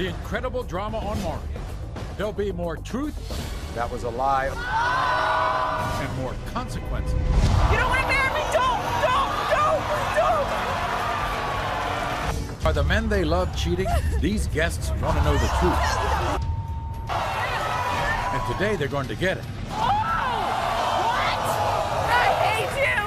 The incredible drama on Maury. There'll be more truth. That was a lie. And more consequences. You don't want to marry me? Don't! Are the men they love cheating? These guests want to know the truth. And today they're going to get it. Oh! What? I hate you!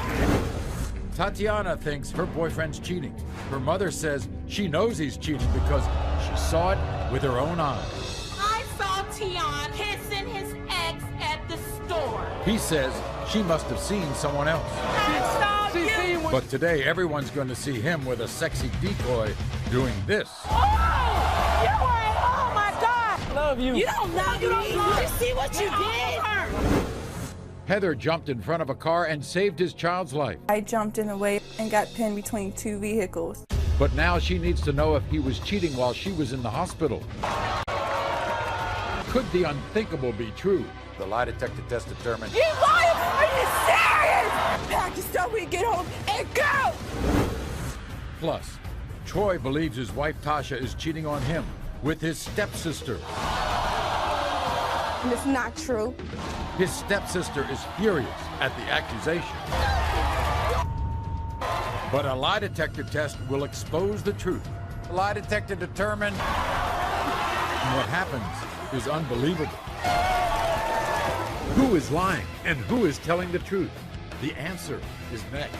Tatiana thinks her boyfriend's cheating. Her mother says she knows he's cheating because she saw it with her own eyes. I saw Tion kissing his ex at the store. He says she must have seen someone else. I saw you! But today, everyone's going to see him with a sexy decoy doing this. Oh! You were, oh my God! Love you. You don't love me. You see what you did? Heather jumped in front of a car and saved his child's life. I jumped in a way and got pinned between two vehicles. But now she needs to know if he was cheating while she was in the hospital. Could the unthinkable be true? The lie detector test determined. You lying? Are you serious? Pack your stuff when you get home and go! Plus, Troy believes his wife Tasha is cheating on him with his stepsister. And it's not true. His stepsister is furious at the accusation. But a lie detector test will expose the truth. The lie detector determined what happens is unbelievable. Who is lying and who is telling the truth? The answer is next.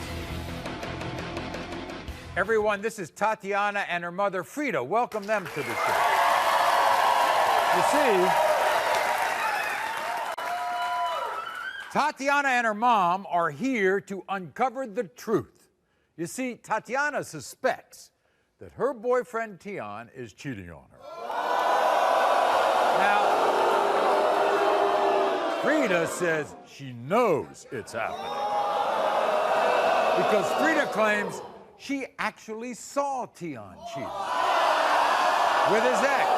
Everyone, this is Tatiana and her mother, Frida. Welcome them to the show. You see, Tatiana and her mom are here to uncover the truth. You see, Tatiana suspects that her boyfriend, Tion, is cheating on her. Now, Frida says she knows it's happening. Because Frida claims she actually saw Tion cheat with his ex.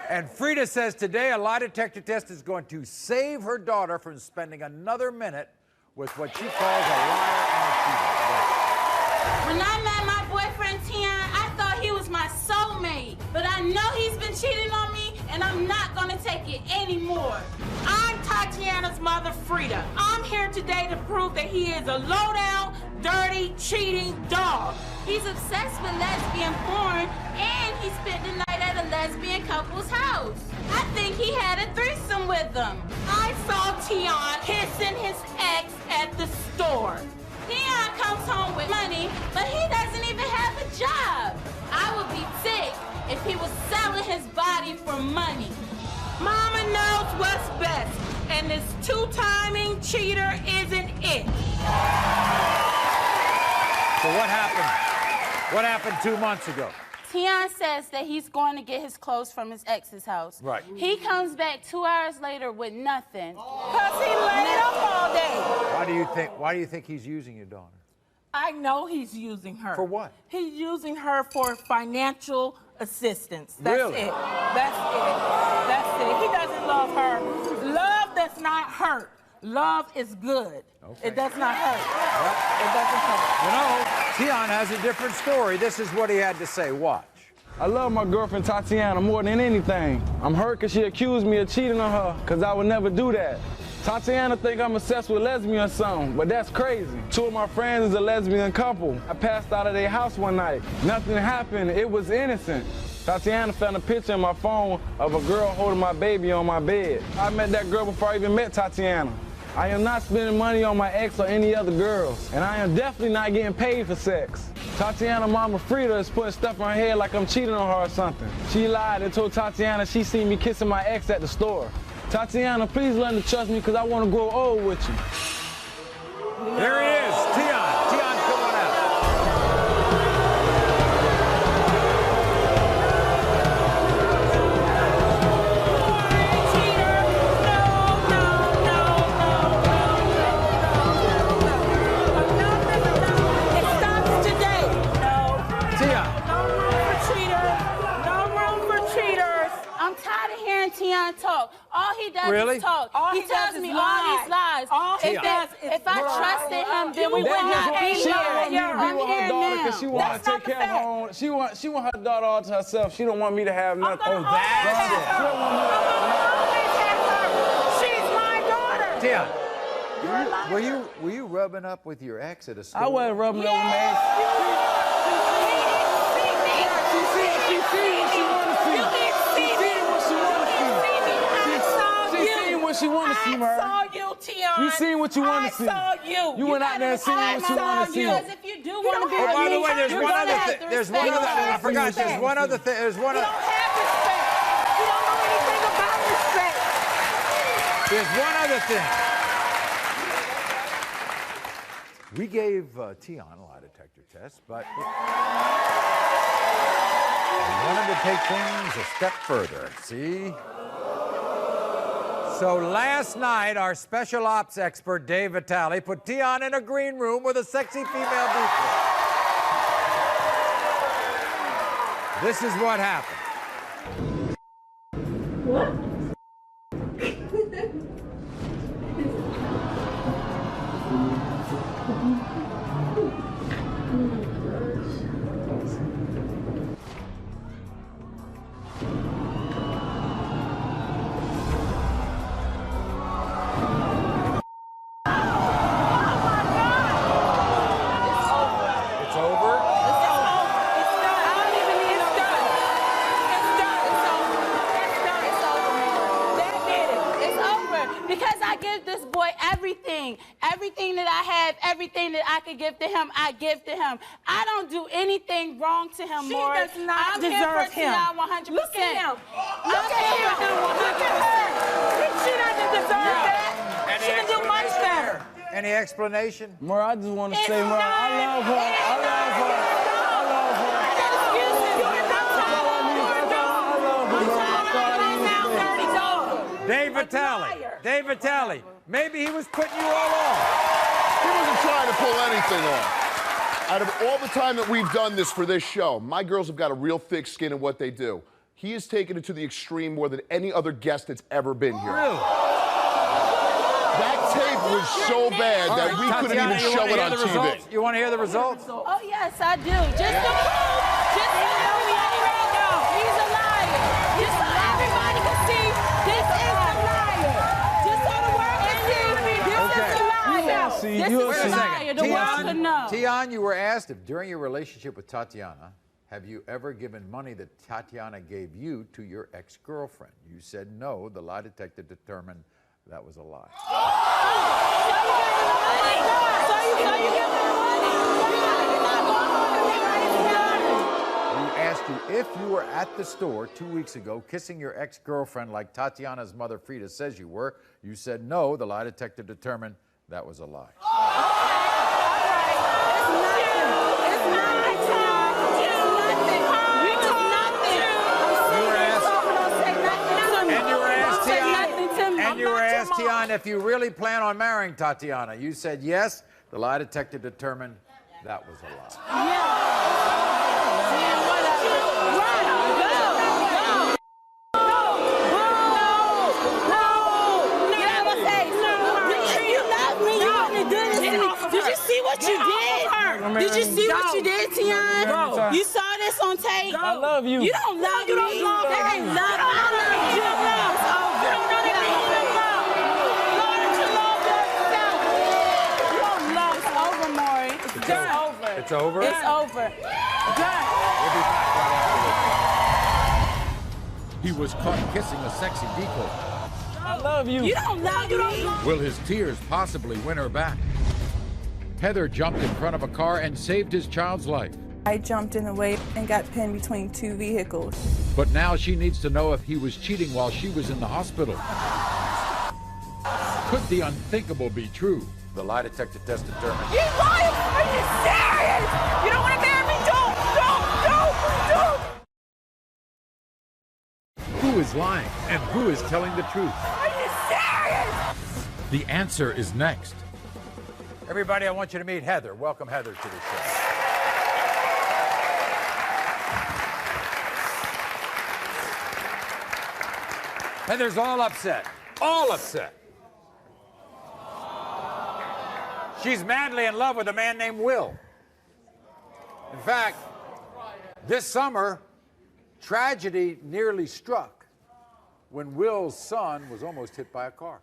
And Frida says today a lie detector test is going to save her daughter from spending another minute with what she calls a liar and a cheater. When I met my boyfriend Tion, I thought he was my soulmate. But I know he's been cheating on me, and I'm not gonna take it anymore. I'm Tatiana's mother, Frida. I'm here today to prove that he is a low-down, dirty, cheating dog. He's obsessed with lesbian porn, and he spent the night at a lesbian couple's house. I think he had a threesome with them. I saw Tion kissing his ex at the store. Tion comes home with money, but he doesn't even have a job. I would be sick if he was selling his body for money. Mama knows what's best, and this two-timing cheater isn't it. So what happened? What happened 2 months ago? Tion says that he's going to get his clothes from his ex's house. Right. He comes back 2 hours later with nothing. Because he laid up all day. Why do you think he's using your daughter? I know he's using her. For what? He's using her for financial assistance. That's Really? it. That's it. That's it. He doesn't love her. Love does not hurt. Love is good. Okay. It does not hurt. Yep. It doesn't hurt. You know, Tion has a different story. This is what he had to say. Watch. I love my girlfriend Tatiana more than anything. I'm hurt because she accused me of cheating on her because I would never do that. Tatiana think I'm obsessed with lesbian or something, but that's crazy. 2 of my friends is a lesbian couple. I passed out of their house one night. Nothing happened. It was innocent. Tatiana found a picture on my phone of a girl holding my baby on my bed. I met that girl before I even met Tatiana. I am not spending money on my ex or any other girls, and I am definitely not getting paid for sex. Tatiana mama Frida is putting stuff in her head like I'm cheating on her or something. She lied and told Tatiana she seen me kissing my ex at the store. Tatiana, please learn to trust me because I want to grow old with you. There he is, Tion. Tion, come on out. Tion Tion talk. All he does Really? is talk. He tells me all these lies. If I trusted him, then we would not be She don't want me here. to be I'm with her here daughter now. because she want to take care of her own. She want her daughter all to herself. She don't want me to have nothing. Oh, that's it. She don't want me to have nothing. She's my daughter. Tion, were you rubbing up with your ex at a store? I wasn't rubbing up with my ex. She seen what she wanted to see. She seen what she wanted to see. She seen what she wanted to see, Maury. I saw you, Tion. You seen what you wanted to see. I saw you. You went out there and seen what you wanted to see. Because if you do want to be Oh, with by me, the way, there's you're one gonna other have thing. to There's one respect other. me. I forgot. There's one other thing. There's one. You don't have respect. You don't know anything about respect. There's one other thing. We gave Tion a lie detector test, but I wanted to take things a step further. See? So last night, our special ops expert, Dave Vitale, put Tion in a green room with a sexy female beatnik. This is what happened. It's over. Because I give this boy everything. Everything that I have, everything that I could give to him, I give to him. I don't do anything wrong to him, She Maury. does not I'm deserve here him. for Tion 100%. Look at him. Look at him. Look at her. She doesn't deserve that. She can do much better. Any explanation? Maury, I just want to It's say, Maury, I love her. I love her. I love her. Dave Vitale. Dave Vitale. Maybe he was putting you all off. He wasn't trying to pull anything off. Out of all the time that we've done this for this show, my girls have got a real thick skin in what they do. He has taken it to the extreme more than any other guest that's ever been here. Really? That tape was so bad that we couldn't even show it on TV. You want to hear the results? Oh, yes, I do. Just to prove, just so you know we ain't right now. He's a liar. Just so everybody can see, this is a liar. Just so the world can see, this is a liar. see, This you'll is see. a liar. The world can know. Tion, you were asked if during your relationship with Tatiana, have you ever given money that Tatiana gave you to your ex-girlfriend? You said no. The lie detector determined that was a lie. We asked you if you were at the store 2 weeks ago kissing your ex-girlfriend like Tatiana's mother Frida says you were. You said no. The lie detector determined that was a lie. And you were asked, Tion, if you really plan on marrying Tatiana. You said yes. The lie detector determined that was a lie. Did you see what you did? Did you see what you did, Tion? You saw this on tape? I love you. You don't love me. You don't love me. I love you. You don't love me. You don't know anything about me. Lord, you love yourself. You don't love. It's over, Maury. It's done. Over. It's over? It's over. Done. We'll be back right after this. He was caught kissing a sexy decoy. I love you. You don't love me. Will his tears possibly win her back? Heather jumped in front of a car and saved his child's life. I jumped in the way and got pinned between two vehicles. But now she needs to know if he was cheating while she was in the hospital. Could the unthinkable be true? The lie detector test determined. You lying? Are you serious? You don't want to marry me? Don't. Who is lying and who is telling the truth? Are you serious? The answer is next. Everybody, I want you to meet Heather. Welcome Heather to the show. Heather's all upset. All upset. She's madly in love with a man named Will. In fact, this summer, tragedy nearly struck when Will's son was almost hit by a car.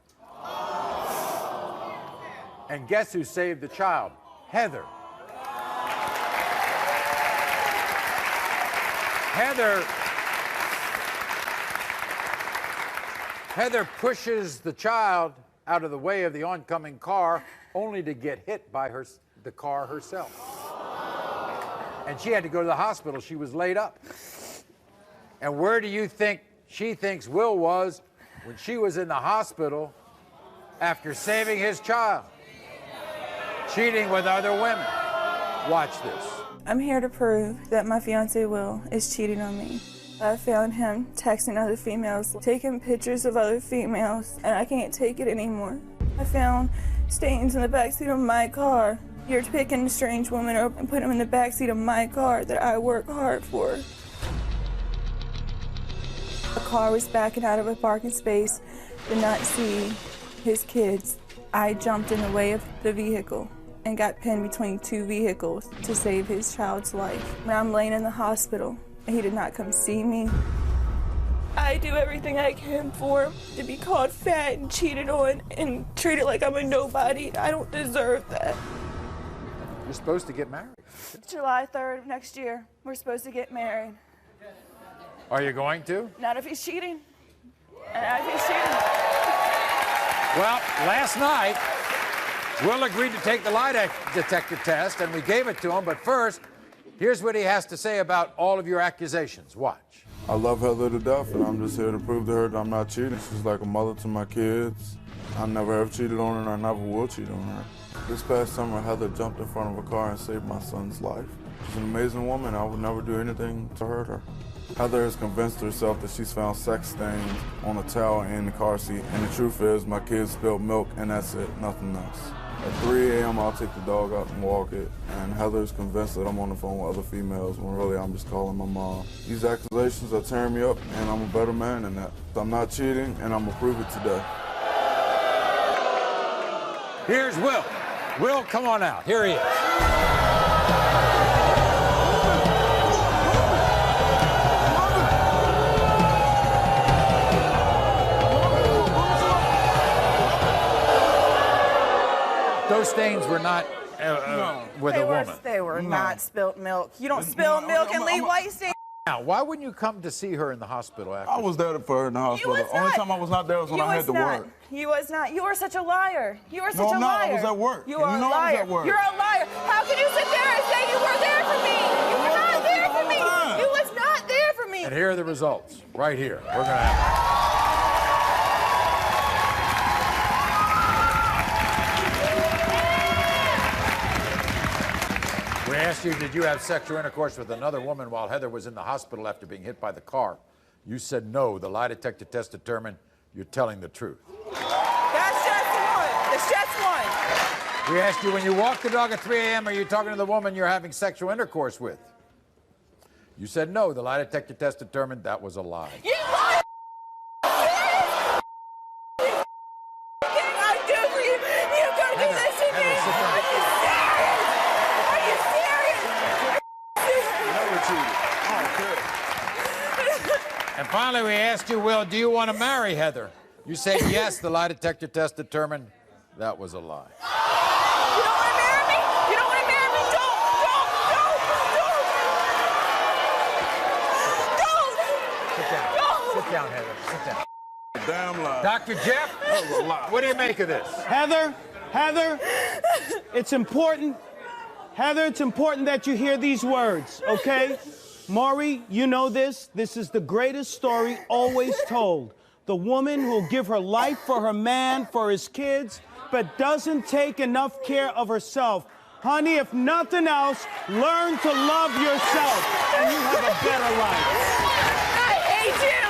And guess who saved the child? Heather. Heather pushes the child out of the way of the oncoming car, only to get hit by the car herself. And she had to go to the hospital. She was laid up. And where do you think she thinks Will was when she was in the hospital after saving his child? Cheating with other women. Watch this. I'm here to prove that my fiance Will is cheating on me. I found him texting other females, taking pictures of other females, and I can't take it anymore. I found stains in the backseat of my car. You're picking a strange woman up and putting him in the backseat of my car that I work hard for. The car was backing out of a parking space, did not see his kids. I jumped in the way of the vehicle and got pinned between two vehicles to save his child's life. Now I'm laying in the hospital. He did not come see me. I do everything I can for him to be called fat and cheated on and treated like I'm a nobody. I don't deserve that. You're supposed to get married. July 3rd of next year, we're supposed to get married. Are you going to? Not if he's cheating. And if he's cheating. Well, last night, Will agreed to take the lie detector test, and we gave it to him. But first, here's what he has to say about all of your accusations. Watch. I love Heather to death, and I'm just here to prove to her that I'm not cheating. She's like a mother to my kids. I never have cheated on her, and I never will cheat on her. This past summer, Heather jumped in front of a car and saved my son's life. She's an amazing woman. I would never do anything to hurt her. Heather has convinced herself that she's found sex stains on a towel in the car seat, and the truth is my kids spilled milk, and that's it, nothing else. At 3 a.m., I'll take the dog out and walk it, and Heather's convinced that I'm on the phone with other females when really I'm just calling my mom. These accusations are tearing me up, and I'm a better man than that. I'm not cheating, and I'm gonna prove it today. Here's Will. Will, come on out. Here he is. Those stains were not with a woman. They were not spilt milk. You don't spill milk and leave white stains. Now, why wouldn't you come to see her in the hospital after? I was there for her in the hospital. The only time I was not there was when I had to work. You was not. You are such a liar. You are such a liar. No, I'm not. I was at work. You are a liar. I was at work. You're a liar. How can you sit there and say you were there for me? You were not there for me. You was not there for me. And here are the results, right here. We're gonna have. We asked you, did you have sexual intercourse with another woman while Heather was in the hospital after being hit by the car? You said no. The lie detector test determined you're telling the truth. That's just one. That's just one. We asked you, when you walk the dog at 3 a.m., are you talking to the woman you're having sexual intercourse with? You said no. The lie detector test determined that was a lie. You lied. I do for you. You're gonna do this to me. Are you serious? Are you serious? And finally, we asked you, Will, do you want to marry Heather? You said yes. The lie detector test determined that was a lie. You don't want to marry me? You don't want to marry me? Don't! Sit down, Heather. Sit down. Damn lie. Dr. Jeff, what do you make of this? Heather, it's important. Heather, it's important that you hear these words, okay? Maury, you know this. This is the greatest story always told. The woman who'll give her life for her man, for his kids, but doesn't take enough care of herself. Honey, if nothing else, learn to love yourself, and you have a better life. I hate you.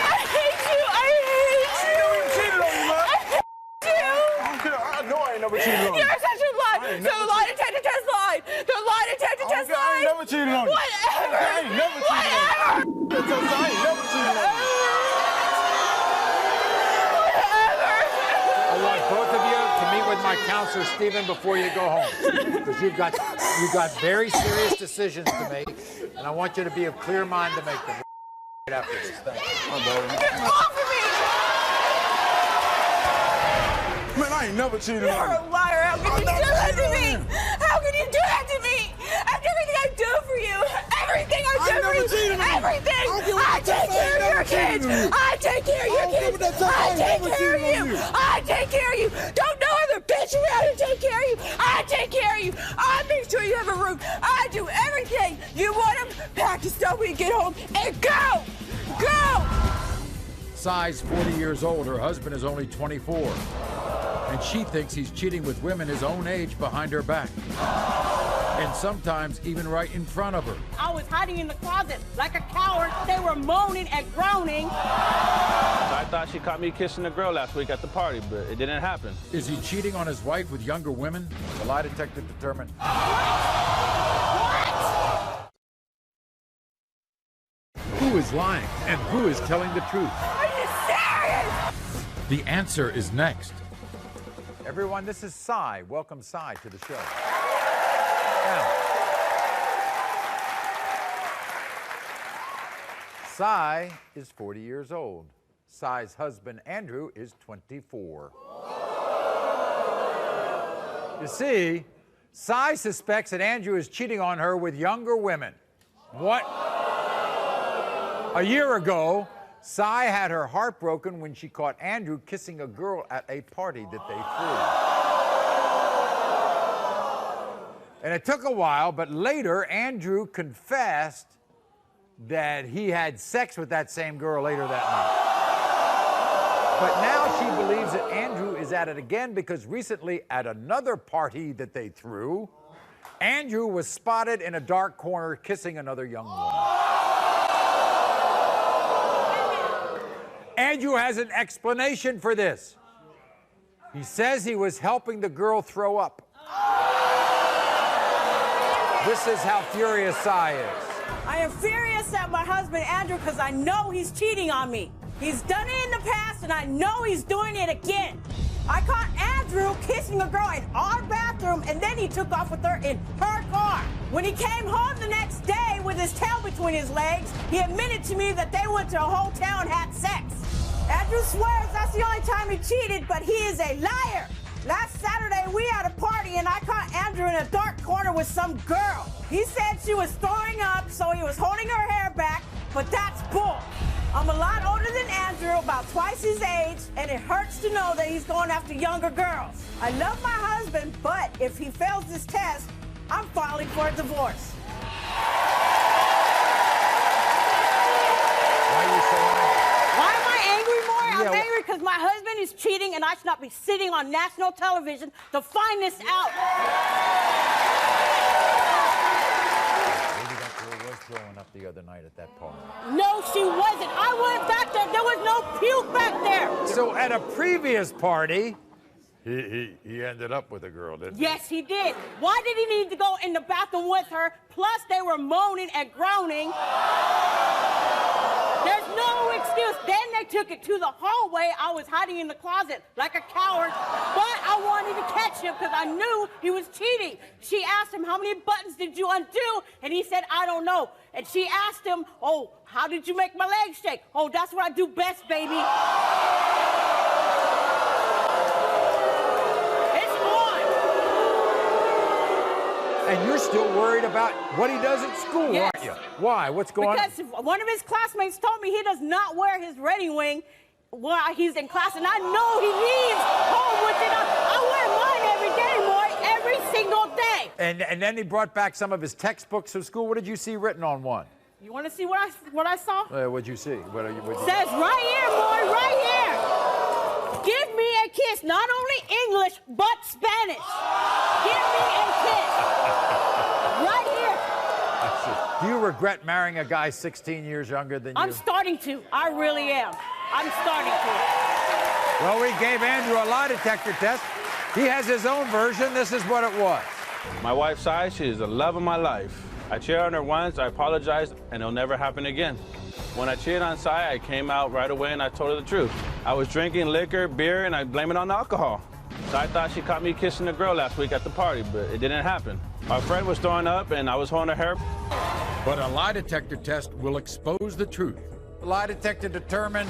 I hate you. I hate you. I ain't never cheated on you, man. I hate you. I know I ain't never cheated on you. You're such a liar. So the lie detector test lied. The lie detector test lied. I ain't never cheated on you. Whatever. I ain't never cheated on you. Whatever. Because I ain't never cheated on you. Counselor Stephen before you go home, because you've got very serious decisions to make, and I want you to be of clear mind to make them. Right after this, thank you. Man, I ain't never cheated You're on you. a liar. How can you do that to me? How can you do that to me? After everything I do for you, everything I do for you, everything. I take care of your kids. I take care of your kids. I take care of you. I take care of you. Don't no other bitch around to take care of you. I take care of you. I make sure you have a room. I do everything. You want them? Pack your stuff when you get home and go. Go. Si's 40 years old. Her husband is only 24. And she thinks he's cheating with women his own age behind her back. And sometimes even right in front of her. I was hiding in the closet like a coward. They were moaning and groaning. I thought she caught me kissing a girl last week at the party, but it didn't happen. Is he cheating on his wife with younger women? The lie detector determined. Who is lying and who is telling the truth? Are you serious? The answer is next. Everyone, this is Cy. Welcome, Cy, to the show. Now, Cy is 40 years old. Cy's husband, Andrew, is 24. You see, Cy suspects that Andrew is cheating on her with younger women. What? A year ago, Cy had her heart broken when she caught Andrew kissing a girl at a party that they threw. And it took a while, but later Andrew confessed that he had sex with that same girl later that night. But now she believes that Andrew is at it again because recently at another party that they threw, Andrew was spotted in a dark corner kissing another young woman. Andrew has an explanation for this. He says he was helping the girl throw up. This is how furious Cy is. I am furious at my husband, Andrew, because I know he's cheating on me. He's done it in the past, and I know he's doing it again. I caught Andrew kissing a girl in our bathroom, and then he took off with her in her car. When he came home the next day with his tail between his legs, he admitted to me that they went to a hotel and had sex. Andrew swears that's the only time he cheated, but he is a liar. Last Saturday, we had a party, and I caught Andrew in a dark corner with some girl. He said she was throwing up, so he was holding her hair back, but that's bull. I'm a lot older than Andrew, about twice his age, and it hurts to know that he's going after younger girls. I love my husband, but if he fails this test, I'm filing for a divorce. Why are you so angry? Why am I angry, Maury? I'm Yeah, angry because my husband is cheating, and I should not be sitting on national television to find this out. Maybe that girl was throwing up the other night at that party. No, she wasn't. I went back there. There was no puke back there. So at a previous party, he ended up with a girl, didn't he? Yes, he did. Why did he need to go in the bathroom with her? Plus, they were moaning and groaning. There's no excuse. Then they took it to the hallway. I was hiding in the closet like a coward, but I wanted to catch him because I knew he was cheating. She asked him, how many buttons did you undo? And he said, I don't know. And she asked him, oh, how did you make my legs shake? Oh, that's what I do best, baby. And you're still worried about what he does at school, Yes. aren't you? Why? What's going on? Because one of his classmates told me he does not wear his wedding ring while he's in class, and I know he leaves home with it on. I wear mine every day, boy, every single day. And then he brought back some of his textbooks from school. What did you see written on one? You want to see what I saw? What'd you see? What'd you Says right here, boy, right here. Give me a kiss, not only English, but Spanish. Give me a kiss. Right here. Do you regret marrying a guy 16 years younger than you? I'm starting to. I really am. I'm starting to. Well, we gave Andrew a lie detector test. He has his own version. This is what it was. My wife, Cy, she is the love of my life. I cheated on her once, I apologized, and it'll never happen again. When I cheated on Cy, I came out right away and I told her the truth. I was drinking liquor, beer, and I blame it on the alcohol. So I thought she caught me kissing a girl last week at the party, but it didn't happen. My friend was throwing up, and I was holding her hair. But a lie detector test will expose the truth. The lie detector determined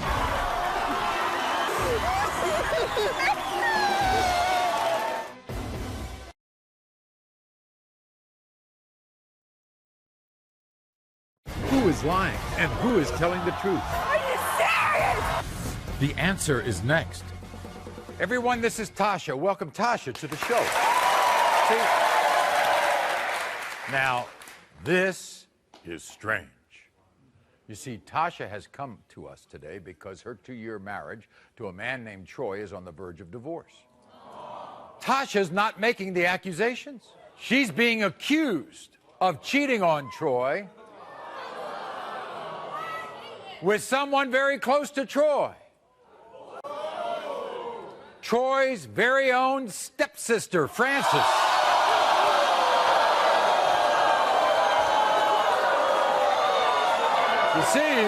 who is lying and who is telling the truth. Are you serious? The answer is next. Everyone, this is Tasha. Welcome Tasha to the show. See? Now, this is strange. You see, Tasha has come to us today because her 2-year marriage to a man named Troy is on the verge of divorce. Tasha's not making the accusations. She's being accused of cheating on Troy with someone very close to Troy. Troy's very own stepsister, Frances. You see,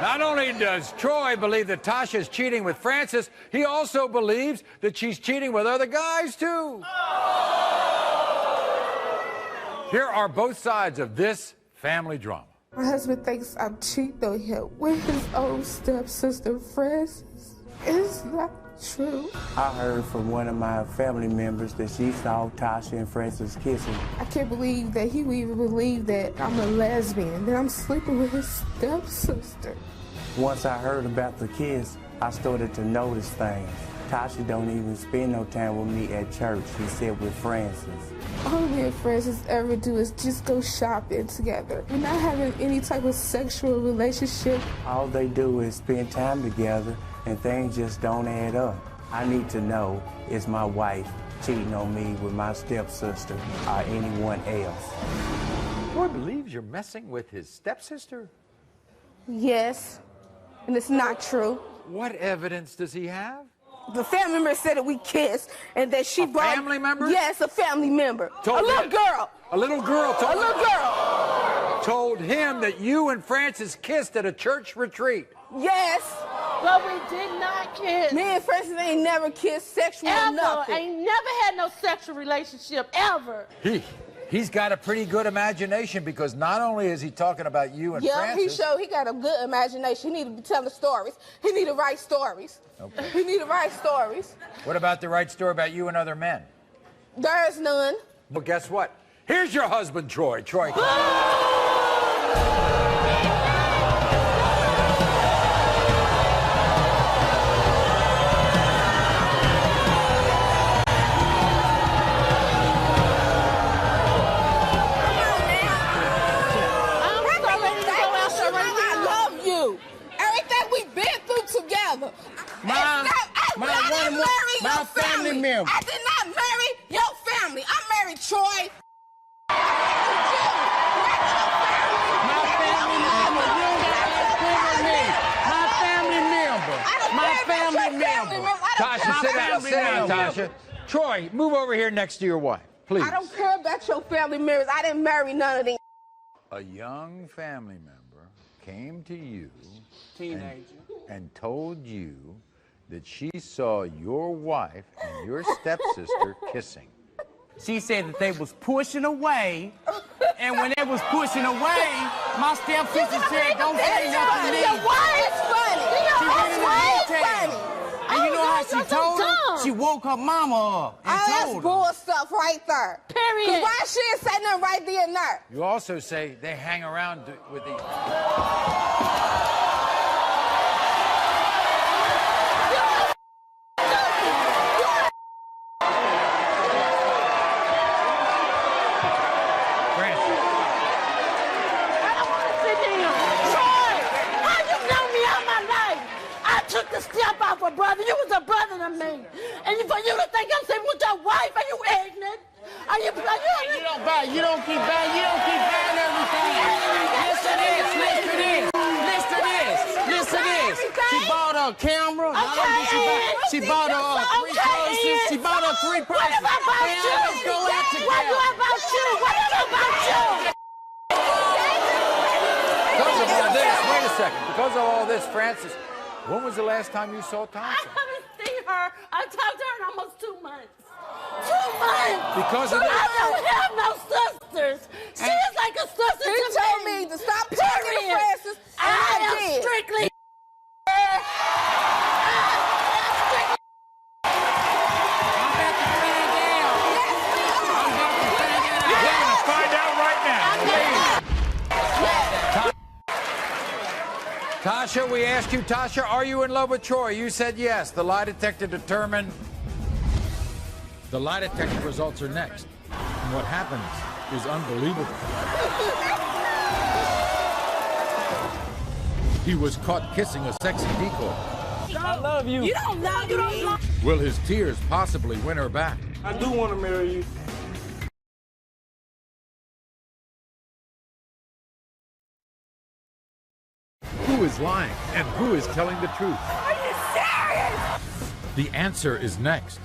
not only does Troy believe that Tasha's cheating with Frances, he also believes that she's cheating with other guys, too. Here are both sides of this family drama. My husband thinks I'm cheating on him with his own stepsister, Frances. It's not true. I heard from one of my family members that she saw Tasha and Frances kissing. I can't believe that he would even believe that I'm a lesbian, that I'm sleeping with his stepsister. Once I heard about the kiss, I started to notice things. Tasha don't even spend no time with me at church. She said with Frances. All me and Frances ever do is just go shopping together. We're not having any type of sexual relationship. All they do is spend time together, and things just don't add up. I need to know, is my wife cheating on me with my stepsister or anyone else? Troy believes you're messing with his stepsister? Yes, and it's not true. What evidence does he have? The family member said that we kissed and that she brought... A family member? Yes, a family member. Told a little him. girl. A little girl told A little girl. Told him that you and Frances kissed at a church retreat. Yes. But we did not kiss. Me and Frances ain't never kissed sexual Ever. nothing. Ain't never had no sexual relationship, ever. He's got a pretty good imagination because not only is he talking about you and Frances. He got a good imagination. He need to be telling stories. He need to write stories. Okay. He need to write stories. What about the right story about you and other men? There's none. Well, guess what? Here's your husband, Troy. Troy. My family member. I did not marry your family. I married Troy. My family member. You got my family member. Tasha, sit down, Tasha. Troy, move over here next to your wife, please. I don't care about your family members. I didn't marry none of them. A young family member came to you, Teenager, and told you that she saw your wife and your stepsister kissing. She said that they was pushing away, and when they was pushing away, my stepsister said, don't say nothing to me. It's funny. It's funny. And you know how she told her? She woke her mama up and that's told her. bull stuff right there. Period. 'Cause why she didn't say nothing right there and there? You also say they hang around with the... Step off a brother. You was a brother to me. And for you to think I'm saying with your wife, are you ignorant? You don't keep buying everything. Listen to this. She bought her a camera. She bought her three purses. She bought her 3 purses. What about you? Let's go out together. What about you? Because of all this, wait a second. Because of all this, Frances, when was the last time you saw Tasha? I haven't seen her I talked to her in almost 2 months. 2 months. Because of I that. don't have no sisters. She is like a sister He to told me to stop talking to Francis, and I am did. strictly. Tasha, we asked you, Tasha, are you in love with Troy? You said yes. The lie detector determined. The lie detector results are next. And what happens is unbelievable. He was caught kissing a sexy decoy. I love you. You don't love me. Will his tears possibly win her back? I do want to marry you. Who is lying and who is telling the truth? Are you serious? The answer is next.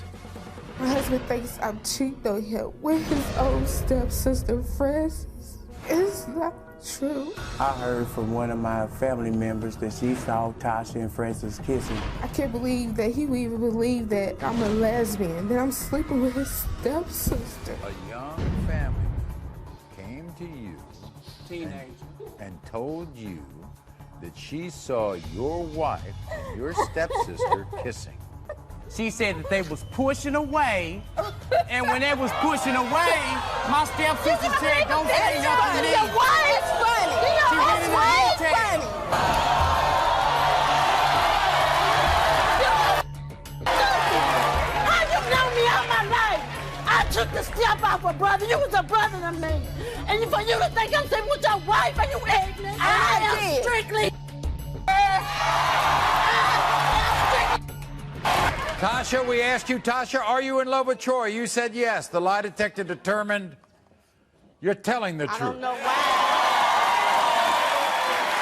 My husband thinks I'm cheating on him with his own stepsister, Francis. It's not true. I heard from one of my family members that she saw Tasha and Francis kissing. I can't believe that he would even believe that I'm a lesbian, that I'm sleeping with his stepsister. A young family came to you and told you that she saw your wife and your stepsister kissing. She said that they was pushing away, and when they was pushing away, my stepsister said, "Don't say nothing to me." Why it's funny? She really Why didn't it's take it. funny? How you know me all my life? I took the step off a brother. You was a brother to me. And for you to think I'm sitting with your wife, are you ignorant? I am strictly. Tasha, we asked you, Tasha, are you in love with Troy? You said yes. The lie detector determined you're telling the truth. I don't know why.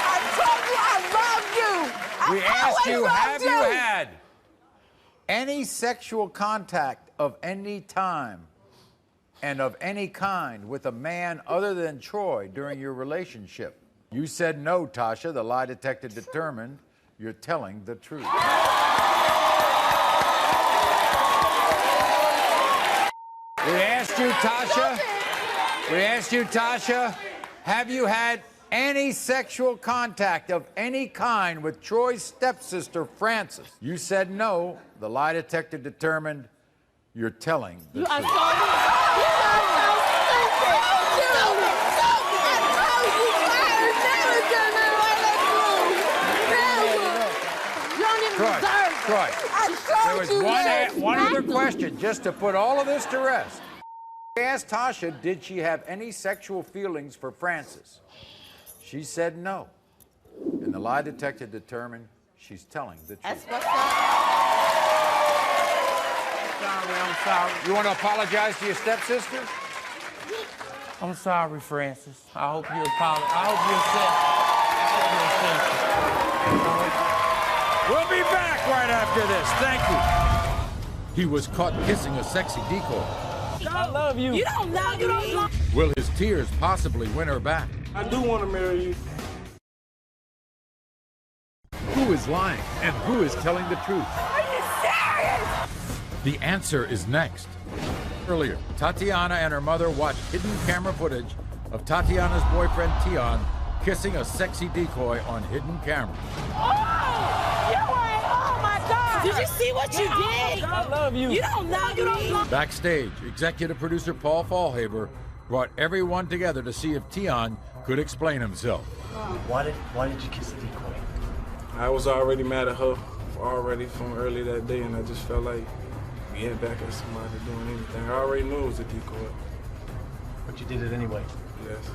I told you I love you. We asked you, have you had any sexual contact of any time and of any kind with a man other than Troy during your relationship? You said no, Tasha. The lie detector determined you're telling the truth. We asked you, Tasha, have you had any sexual contact of any kind with Troy's stepsister, Frances? You said no. The lie detector determined you're telling the truth. You are so Troy, there was one other question, just to put all of this to rest. We asked Tasha, did she have any sexual feelings for Frances? She said no. And the lie detector determined she's telling the truth. That's what's up. I'm sorry. You want to apologize to your stepsister? I'm sorry, Francis. I hope you apologize. I hope you accept. We'll be back right after this. Thank you. He was caught kissing a sexy decoy. I love you. You don't love me. Will his tears possibly win her back? I do want to marry you. Who is lying and who is telling the truth? Are you serious? The answer is next. Earlier, Tatiana and her mother watched hidden camera footage of Tatiana's boyfriend, Tion, kissing a sexy decoy on hidden camera. Oh my God! Did you see what you did? I love you. You don't love me. Backstage, executive producer Paul Fallhaber brought everyone together to see if Tion could explain himself. Why did you kiss the decoy? I was already mad at her already from early that day, and I just felt like getting back at somebody doing anything. I already knew it was a decoy. But you did it anyway. Yes.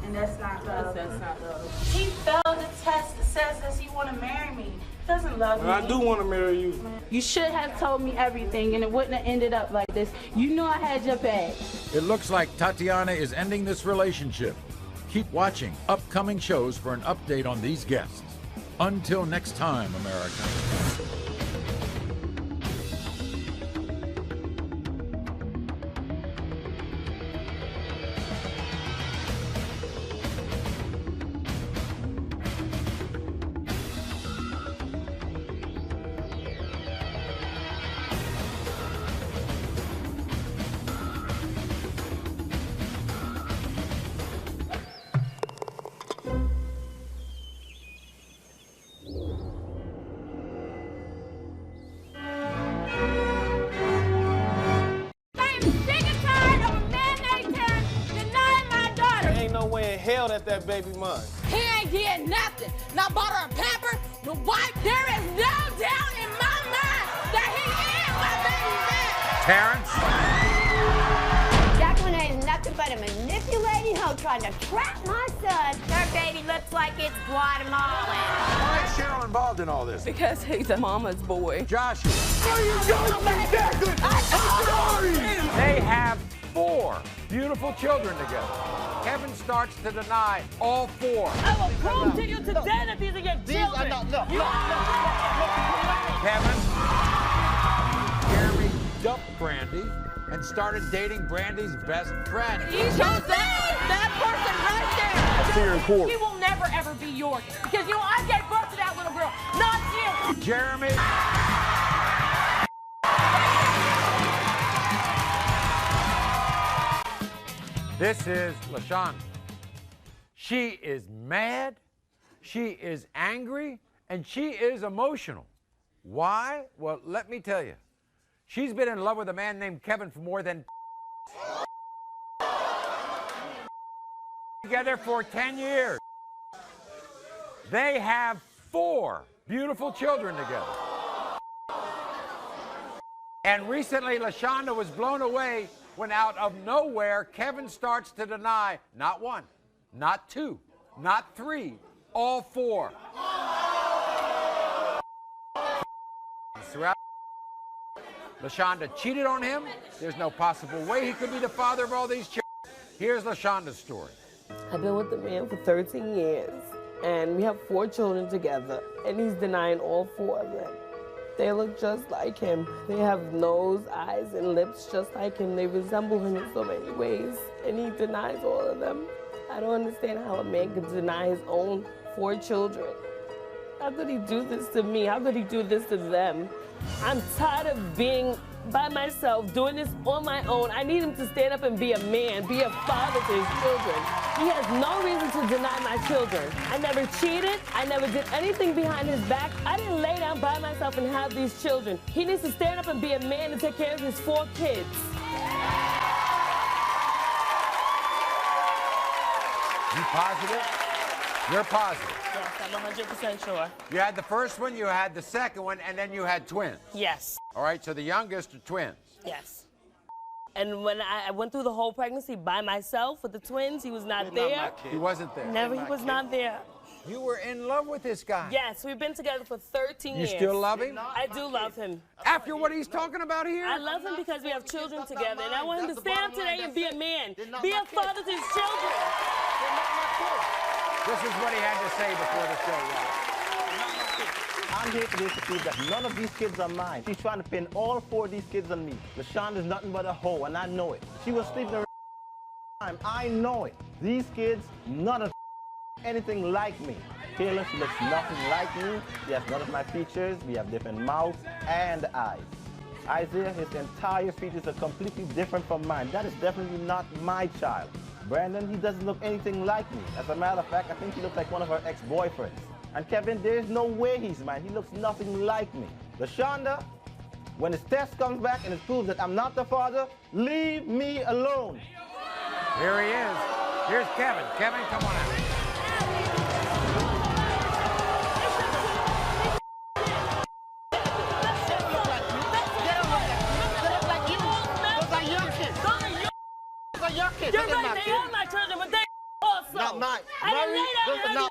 And that's not love. That's not love. He failed the test that says that he want to marry me. He doesn't love me. I do want to marry you. You should have told me everything, and it wouldn't have ended up like this. You know I had your back. It looks like Tatiana is ending this relationship. Keep watching upcoming shows for an update on these guests. Until next time, America. let that baby mine. He ain't did nothing. Not bought her a pamper, no wife. There is no doubt in my mind that he is my baby man. Terrence? Jacqueline is nothing but a manipulating hoe trying to trap my son. Her baby looks like it's Guatemalan. Why is Cheryl involved in all this? Because he's a mama's boy. Joshua. They have 4 beautiful children together. Kevin starts to deny all 4. I will prove to you today that these are your children. Kevin, Jeremy dumped Brandy and started dating Brandy's best friend. He's your that person right there. I'll see her in court. He will never ever be yours because I gave birth to that little girl, not you. Jeremy. This is LaShonda. She is mad, she is angry, and she is emotional. Why? Well, let me tell you. She's been in love with a man named Kevin for more than together for 10 years. They have 4 beautiful children together. And recently, LaShonda was blown away when out of nowhere, Kevin starts to deny not 1, not 2, not 3, all 4. Throughout, LaShonda cheated on him. There's no possible way he could be the father of all these children. Here's LaShonda's story. I've been with the man for 13 years, and we have 4 children together, and he's denying all 4 of them. They look just like him. They have nose, eyes, and lips just like him. They resemble him in so many ways, and he denies all of them. I don't understand how a man could deny his own 4 children. How could he do this to me? How could he do this to them? I'm tired of being by myself, doing this on my own. I need him to stand up and be a man, be a father to his children. He has no reason to deny my children. I never cheated. I never did anything behind his back. I didn't lay down by myself and have these children. He needs to stand up and be a man and take care of his 4 kids. You positive? You're positive. Yes, I'm 100% sure. You had the first one, you had the second one, and then you had twins. Yes. All right, so the youngest are twins. Yes. And when I went through the whole pregnancy by myself with the twins, he was not there. He wasn't there. Never, he was not there. You were in love with this guy. Yes, we've been together for 13 years. You still love him? I do love him. After what he's talking about here? I love him because we have children together, and I want him to stand up today and be a man, be a father to his children. This is what he had to say before the show was. I'm here today to prove that none of these kids are mine. She's trying to pin all 4 of these kids on me. LaShonda's nothing but a hoe, and I know it. She was sleeping around time. I know it. These kids, none of anything like me. Kayla, she looks nothing like me. She has none of my features. We have different mouths and eyes. Isaiah, his entire features are completely different from mine. That is definitely not my child. Brandon, he doesn't look anything like me. As a matter of fact, I think he looks like one of her ex-boyfriends. And Kevin, there's no way he's mine. He looks nothing like me. LaShonda, when his test comes back and it proves that I'm not the father, leave me alone. Here he is. Here's Kevin. Kevin, come on out. You're right, they are my children, but they also. Not mine. I didn't lay down and have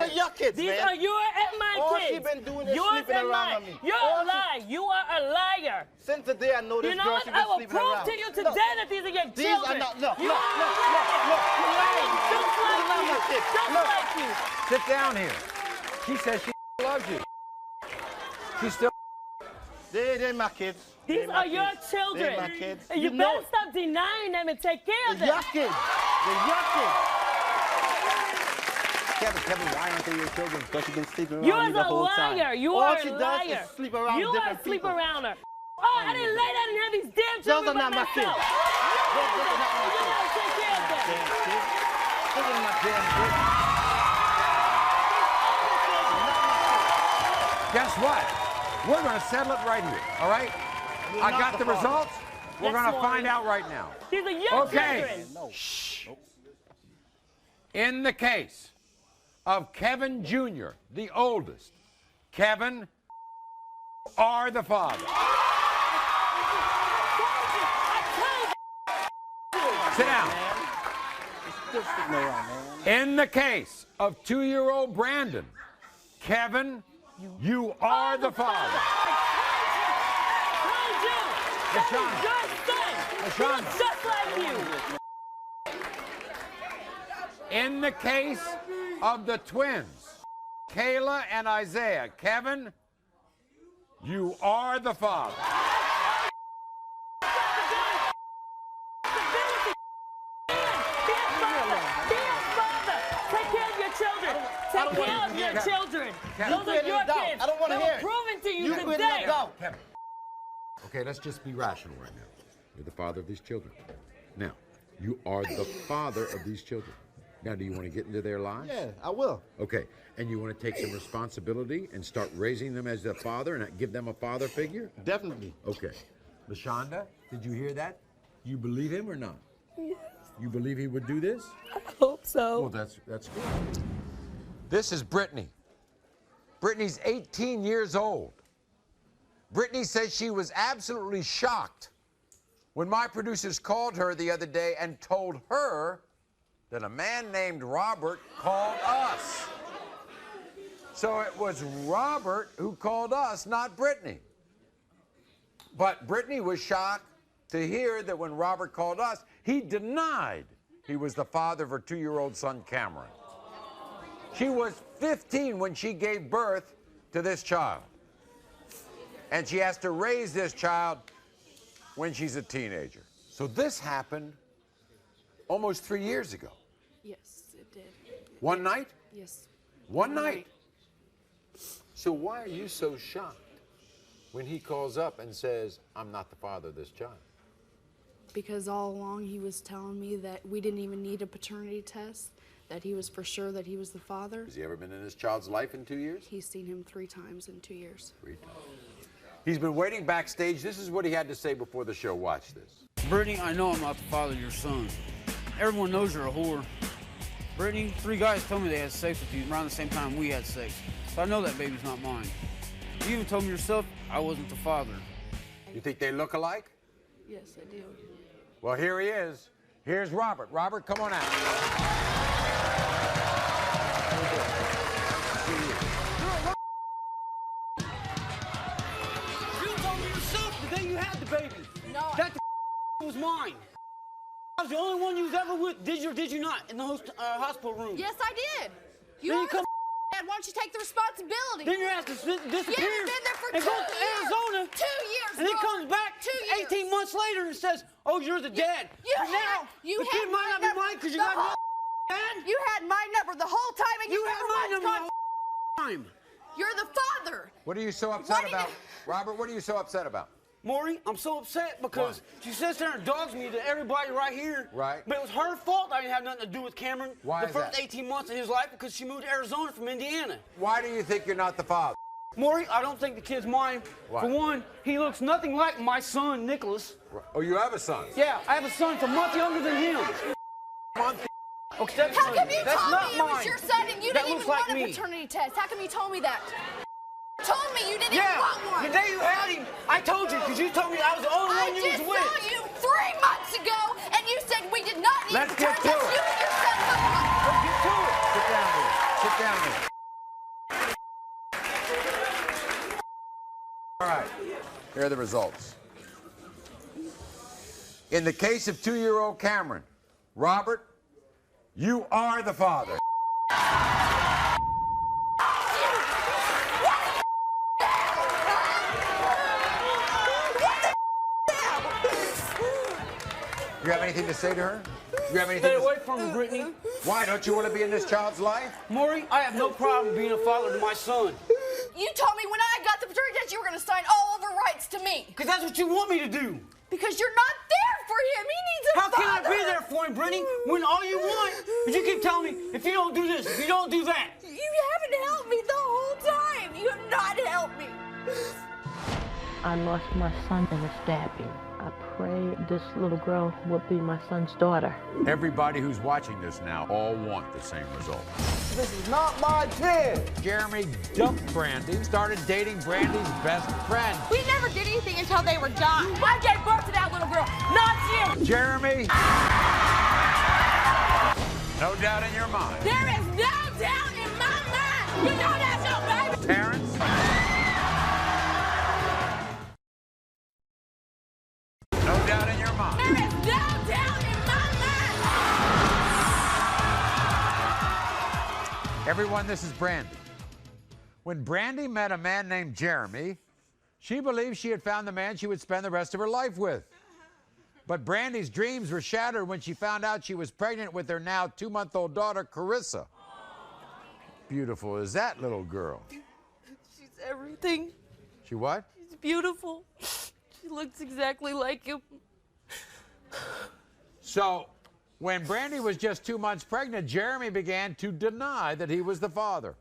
these your kids, These man. are your and my All kids. she been doing is yours sleeping and around mine. on me. You're a lie. You are a liar. Since the day I know this You know girl, what? she I been will sleeping prove around. to you today that these are your These children. are not, look, You look, are look, lying. look, You're lying. Just like Look, you. look, Just look. like you. Sit down here. She says she loves you. She still. They're my kids. These are your children. They're my kids. And you better stop denying them and take care of them. They're your kids. They're your kids. Kevin, why aren't they your children? Because you've been sleeping around You me the are a whole time. liar. You All are she a does liar. is sleep around You with are a different sleep people. arounder. Oh, I didn't lay down and have these damn Those children are by not my myself. kids. You gotta take care of them. Those are my damn kids. Guess what? We're going to settle it right here, all right? I got the results. We're Yes, going to Maury. find out right now. These are your Okay. children. Shh. In the case of Kevin Jr., the oldest, Kevin, are the father. Sit down. In the case of 2-year-old Brandon, Kevin, you are the father. Just like you. In the case of the twins, Kayla and Isaiah, Kevin, you are the father. Take care of your children. Those are your kids. I don't want to hear it. Proven to you quit today. it. Go. Kevin. Okay, let's just be rational right now. You're the father of these children. Now, you are the father of these children. Now, do you want to get into their lives? Yeah, I will. Okay, and you want to take some responsibility and start raising them as the father and give them a father figure? Definitely. Okay. LaShonda, did you hear that? You believe him or not? Yes. You believe he would do this? I hope so. Well, that's good. This is Brittany. Brittany's 18 years old. Brittany says she was absolutely shocked when my producers called her the other day and told her that a man named Robert called us. So it was Robert who called us, not Brittany. But Brittany was shocked to hear that when Robert called us, he denied he was the father of her 2-year-old son, Cameron. She was 15 when she gave birth to this child. And she has to raise this child when she's a teenager. So this happened almost 3 years ago. Yes, it did. One night? Yes. One night. So why are you so shocked when he calls up and says, I'm not the father of this child? Because all along he was telling me that we didn't even need a paternity test, that he was for sure that he was the father. Has he ever been in this child's life in 2 years? He's seen him 3 times in 2 years. 3 times. He's been waiting backstage. This is what he had to say before the show. Watch this. Brittany, I know I'm not the father of your son. Everyone knows you're a whore. Brittany, 3 guys told me they had sex with you around the same time we had sex. So I know that baby's not mine. You even told me yourself I wasn't the father. You think they look alike? Yes, I do. Well, here he is. Here's Robert. Robert, come on out. You told me yourself the day you had the baby. No. That the was mine. I was the only one you was ever with. Did you or did you not? In the hospital room. Yes, I did. You Then are you come Dad. Why don't you take the responsibility? Then your ass disappears You haven't been there for and 2 goes to years. Arizona. 2 years, And then Robert. comes back 2 years. 18 months later and says, oh, you're the dad. And now, the kid might not be mine because you got no dad. You had my number the whole time and you had never my once number the called- whole time. You're the father. What are you so upset about? Robert, what are you so upset about? Maury, I'm so upset because she sits there and dogs me to everybody right here. Right. But it was her fault I didn't have nothing to do with Cameron Why the is first that? 18 months of his life because she moved to Arizona from Indiana. Why do you think you're not the father? Maury, I don't think the kid's mine. Why? For one, he looks nothing like my son, Nicholas. Oh, you have a son? Yeah, I have a son a month younger than him. Okay, How come you that's told not me it was mine. your son and you That didn't looks even like want a me. paternity test? How come you told me that? Told me you didn't even Yeah, want one. the day you had him, I told you because you told me I was the only one you I was just with. saw you 3 months ago and you said we did not need Let's a get paternity to test. it. You and your son look like. Let's get to it. Sit down here. Sit down here. All right. Here are the results. In the case of 2-year-old Cameron, Robert, you are the father. You have anything to say to her? You have anything Stay to away from her, Brittany. Why? Don't you want to be in this child's life? Maury, I have no problem being a father to my son. You told me when I got the paternity test you were going to sign all over rights to me. Because that's what you want me to do. Because you're not there for him. He needs a How father. can I be there for him, Brittany, when all you want is you keep telling me, if you don't do this, if you don't do that. You haven't helped me the whole time. You have not helped me. I lost my son in a stabbing. I pray this little girl will be my son's daughter. Everybody who's watching this now all want the same result. This is not my kid. Jeremy dumped Brandy, started dating Brandy's best friend. We never did anything until they were done. I gave birth to that little girl, not you. Jeremy, no doubt in your mind. There is no doubt in my mind. You know that's your baby. Terrence, no doubt in your mind. There is no doubt in my mind. Everyone, this is Brandy. When Brandy met a man named Jeremy, she believed she had found the man she would spend the rest of her life with. But Brandy's dreams were shattered when she found out she was pregnant with her now 2-month-old daughter, Carissa. Beautiful is that little girl? She's everything. She what? She's beautiful. She looks exactly like him. So, when Brandy was just 2 months pregnant, Jeremy began to deny that he was the father.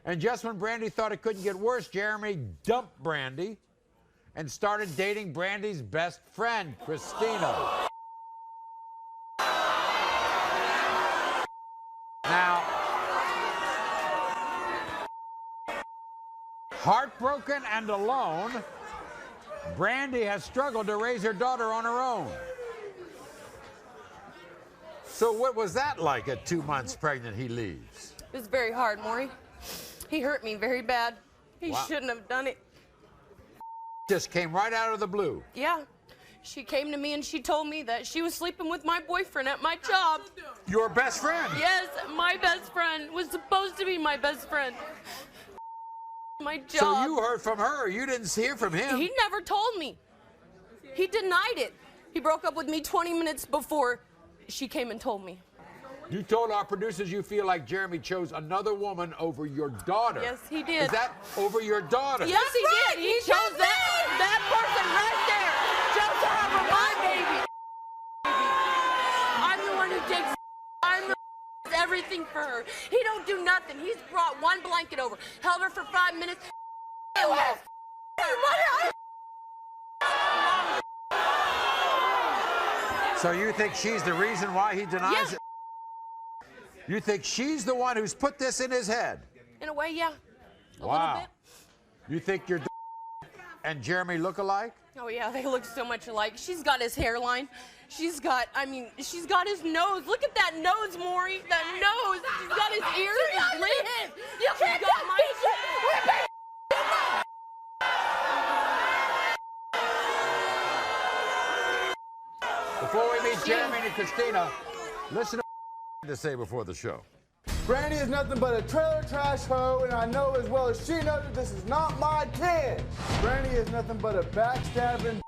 And just when Brandy thought it couldn't get worse, Jeremy dumped Brandy and started dating Brandy's best friend, Christina. Now, heartbroken and alone, Brandy has struggled to raise her daughter on her own. So what was that like at 2 months pregnant he leaves? It was very hard, Maury. He hurt me very bad. He Wow. shouldn't have done it. Just came right out of the blue. Yeah. She came to me and she told me that she was sleeping with my boyfriend at my job. Your best friend? Yes, my best friend was supposed to be my best friend. My job. So you heard from her, you didn't hear from him. He never told me. He denied it. He broke up with me 20 minutes before she came and told me. You told our producers you feel like Jeremy chose another woman over your daughter. Yes, he did. Is that over your daughter? Yes, he did. He chose that person right there. Chose her over my baby. I'm the one who takes. I'm the everything for her. He don't do nothing. He's brought one blanket over, held her for 5 minutes. So you think she's the reason why he denies it? You think she's the one who's put this in his head? In a way, yeah. A Wow. little bit. You think your and Jeremy look alike? Oh yeah, they look so much alike. She's got his hairline. She's got his nose. Look at that nose, Maury. That nose. She's got his ears, his lips. You can't She's got my Before we meet Jeremy and Christina, listen to say before the show. Brandy is nothing but a trailer trash hoe, and I know as well as she knows that this is not my kid. Brandy is nothing but a backstabbing.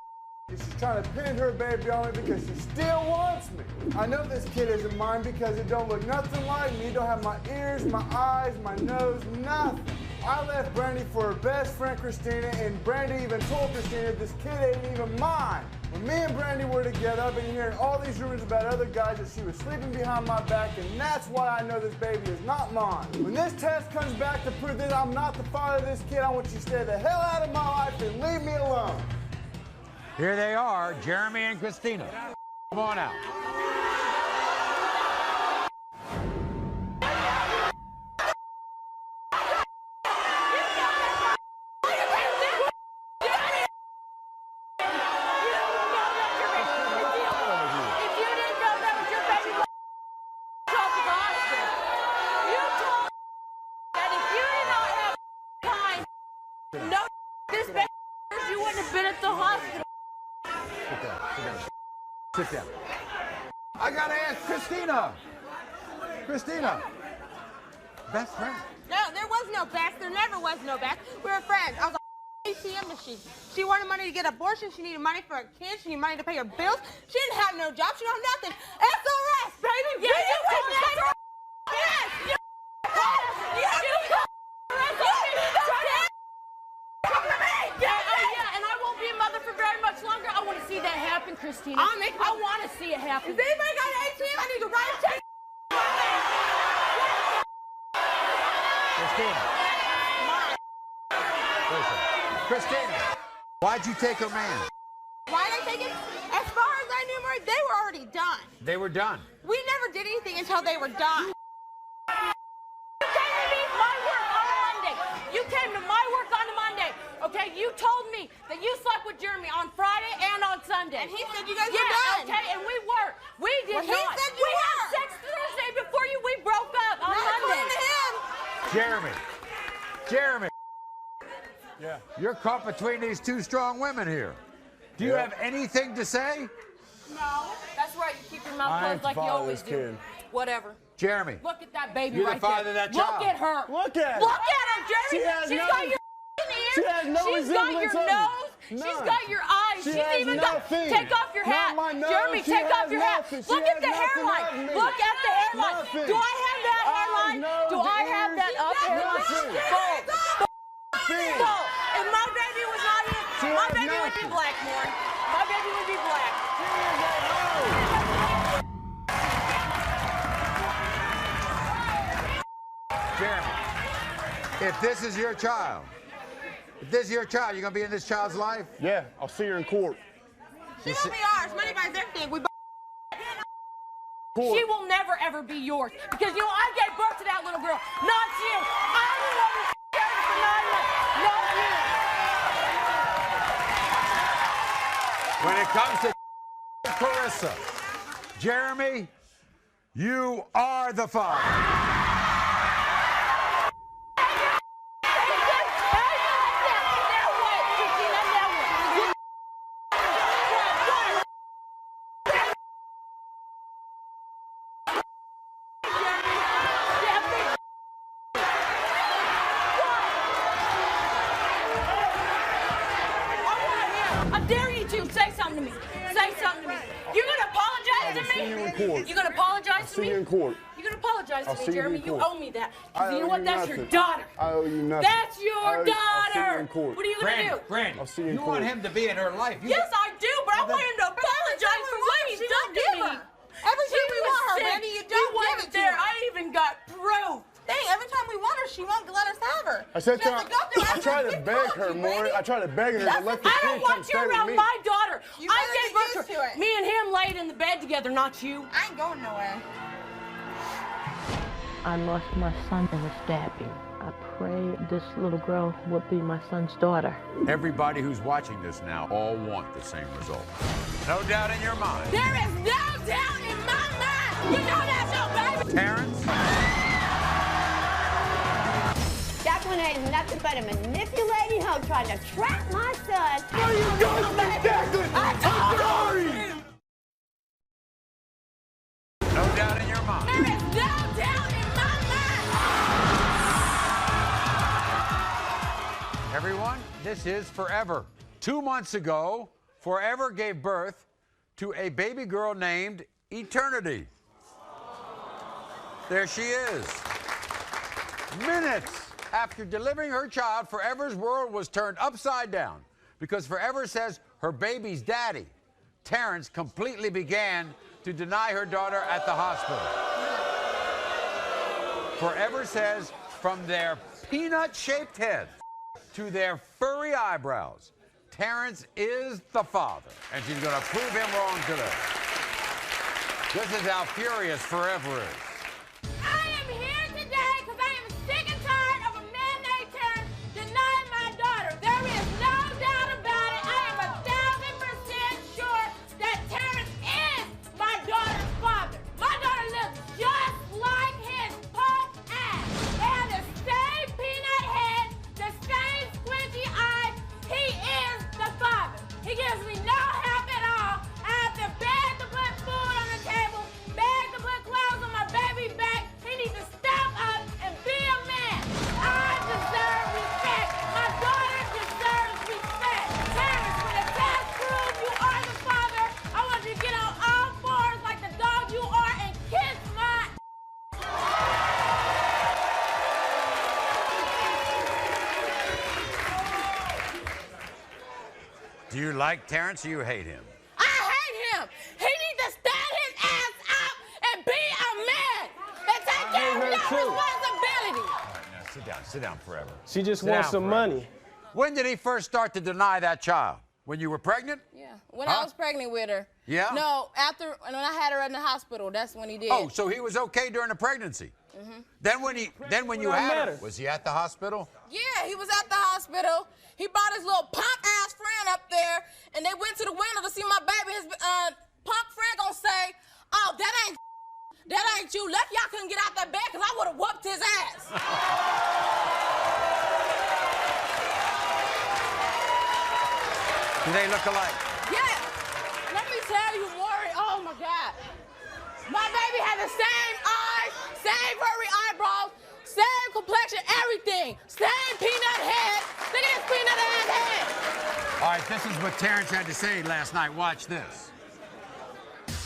She's trying to pin her baby on me because she still wants me. I know this kid isn't mine because it don't look nothing like me. It don't have my ears, my eyes, my nose, nothing. I left Brandy for her best friend Christina, and Brandy even told Christina this kid ain't even mine. When me and Brandy were together, I've been hearing all these rumors about other guys that she was sleeping behind my back, and that's why I know this baby is not mine. When this test comes back to prove that I'm not the father of this kid, I want you to stay the hell out of my life and leave me alone. Here they are, Jeremy and Christina. Come on out. Sit down. I gotta ask Christina. Christina, best friend. No, there was no best. There never was no best. We were friends. I was a ATM machine. She wanted money to get an abortion. She needed money for her kids. She needed money to pay her bills. She didn't have no job. She don't have nothing. SOS, baby. Yeah, you told me. Yes. You and I won't be a mother for very much longer. I want to see that happen, Christina. I want to see it happen. If anybody got an ATM, I need to write a check. Christina. Listen, Christina, why'd you take her man? Why did I take it? As far as I knew, Maury, they were already done. They were done. We never did anything until they were done. You came to my work on a Monday, okay? You told me that you slept with Jeremy on Friday and on Sunday. And he said you guys were done. Okay, and we were. We did Well, he not. said you we had were. sex Thursday before we broke up on Not Monday. according to him. Jeremy. Yeah. You're caught between these two strong women here. Do you have anything to say? No. That's right. You keep your mouth I closed ain't like you father always this do. kid. Whatever. Jeremy. Look at that baby You're the right father there. of that child. Look at her. Look at her. Look at her, Jeremy. She has She's no- got your ears. She has no She's got your resemblance of nose. me. She's None. got your eyes. She She's has even nothing. got. Take off your hat. Not my nose. Jeremy, She take off has your hat. nothing. She Look at has the nothing hairline. of me. Look at the hairline. Nothing. Do I have that hairline? nose, Do I have ears, that up hairline? nothing. Full. If my baby was not here, my baby would be black, Maury. My baby would be black. Jeremy, if this is your child, you're gonna be in this child's life? Yeah, I'll see her in court. She won't be ours. Money buys everything. We She will never ever be yours because you know I gave birth to that little girl, not you. I'm the one who carried her for 9 months, not you. When it comes to Clarissa, Jeremy, you are the father. I dare you to say something to me. Say something to me. You're gonna apologize to me? see you in court. You're gonna apologize to me? See you in court. You're gonna apologize I'll to me, see you Jeremy. in You court. owe me that. I Because you know owe what? you That's your nothing. daughter. I owe you nothing. That's your I'll see you daughter. in court. What are you gonna do? Brandy, I'll see you in you court. want him to be in her life. Yes, I do, but I want him to apologize for what he's done to me. Every time we want her, sick. Brandy, you He don't give wasn't it to there. her. I even got proof. Dang, every time we want her, she won't let us have her. I said She has to go through I us tried and to get beg close, her, you Maury. Brandy. I tried to beg her to let the I kid don't come want you stay with around me. my daughter. You I better gave get birth used to to her. it. Me and him laid in the bed together, not you. I ain't going nowhere. I lost my son in a stabbing. I pray this little girl will be my son's daughter. Everybody who's watching this now all want the same result. No doubt in your mind. There is no doubt in my mind. You know that's your baby. Terrence? That one ain't nothing but a manipulating hoe trying to trap my son. What are you doing, baby? I'm sorry. No doubt in your mind. There is no doubt in my mind. Everyone, this is Forever. 2 months ago, Forever gave birth to a baby girl named Eternity. There she is. Minutes after delivering her child, Forever's world was turned upside down because Forever says her baby's daddy, Terrence, completely began to deny her daughter at the hospital. Forever says from their peanut-shaped heads to their furry eyebrows, Terrence is the father, and she's going to prove him wrong today. This is how furious Forever is. I am here today because I am sick and tired of a man named Terrence denying my daughter. There is no doubt about it. I am 1,000% sure that Terrence is my daughter's father. My daughter looks just like his punk ass. They have the same peanut head, the same squinty eyes. He is the father. He gives me no help at all. I have to beg to put food on the table, beg to put clothes on my baby back. He needs to step up and be a man. I deserve respect. My daughter deserves respect. Terrence, when the test proves you are the father, I want you to get on all fours like the dog you are and kiss my Do you like Terrence or you hate him? I hate him. He needs to stand his ass up and be a man and take care of her your too. responsibility. All right, now sit down Forever. She just Sit wants down some Forever. money. When did he first start to deny that child? When you were pregnant? Yeah. Yeah, when I was pregnant with her. Yeah? No, when I had her in the hospital, that's when he did. Oh, so he was okay during the pregnancy. Then when you had her, was he at the hospital? Yeah, he was at the hospital. He brought his little punk-ass friend up there, and they went to the window to see my baby. His punk friend gonna say, "Oh, that ain't you. Lucky y'all couldn't get out that bed, because I would have whooped his ass." Do they look alike? Yes. Let me tell you, Maury, oh my God. My baby had the same eyes, same furry eyebrows, same complexion, everything. Same peanut head. Look at this peanut ass head. All right, this is what Terrence had to say last night. Watch this.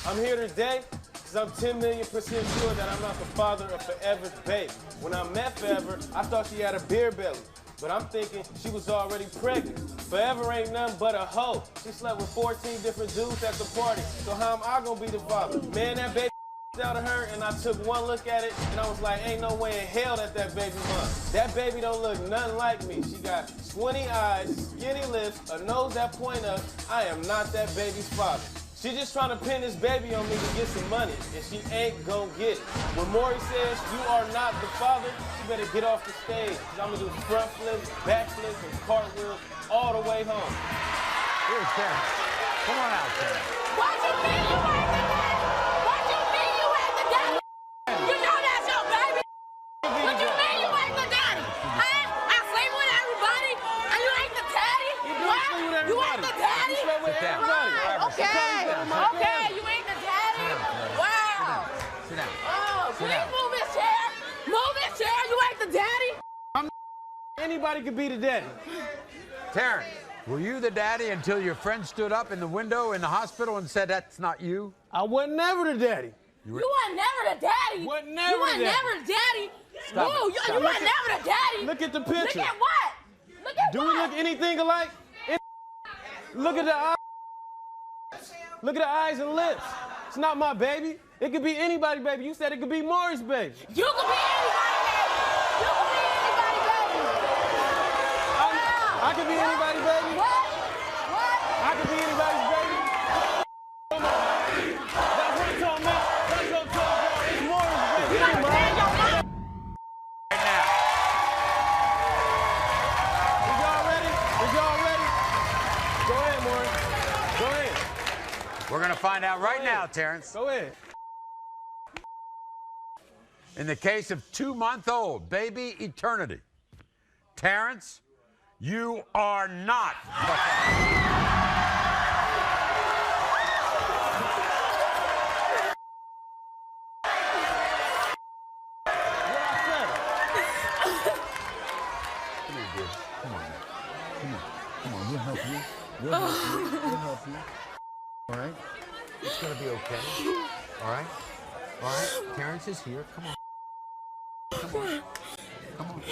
I'm here today because I'm 10 million % sure that I'm not the father of Forever's baby. When I met Forever, I thought she had a beer belly. But I'm thinking she was already pregnant. Forever ain't nothing but a hoe. She slept with 14 different dudes at the party. So how am I gonna be the father? Man, that baby out of her, and I took one look at it, and I was like, ain't no way in hell that baby mine. That baby don't look nothing like me. She got squinty eyes, skinny lips, a nose that point up. I am not that baby's father. She just trying to pin this baby on me to get some money, and she ain't gonna get it. When Maury says you are not the father, you better get off the stage. I'm gonna do front flips, back flips, and cartwheels all the way home. Here's Terrence. Come on out, Terrence. What you mean you ain't the daddy? What you mean you ain't the daddy? You know that's your baby. What you mean you ain't the daddy? I sleep with everybody, and you ain't the daddy? What? You ain't the daddy? Sit down. Okay, you ain't the daddy? Wow. Sit down. Oh, Sit please down. move his chair. Move his chair. You ain't the daddy? Anybody could be the daddy. Terrence, were you the daddy until your friend stood up in the window in the hospital and said that's not you? I wasn't never the daddy. You weren't never the daddy. You weren't You never weren't the daddy. never the daddy. Stop Whoa, it. you weren't never the daddy. Look at the picture. Look at what? Look at Do what? we look anything alike? Look at the eyes. Look at the eyes and lips. It's not my baby. It could be anybody's baby. You said it could be Maury's baby. You could be anybody's baby. You could be anybody's baby. I could be anybody's baby. What? I could be anybody's baby. Come on. That's what I'm talking about. That's what I'm talking about. It's Maury's baby. You understand your mom? Right now. Is y'all ready? Is y'all ready? Go ahead, Maury. Go ahead. We're going to find out right now, Terrence. Go ahead. In the case of 2-month-old baby Eternity, Terrence, you are not the father. Come here, dear. Come on. Come on. Come on. We'll help you. We'll help you. We'll help you. All right? It's going to be okay. All right? All right? Terrence is here. Come on. Come on. Come on.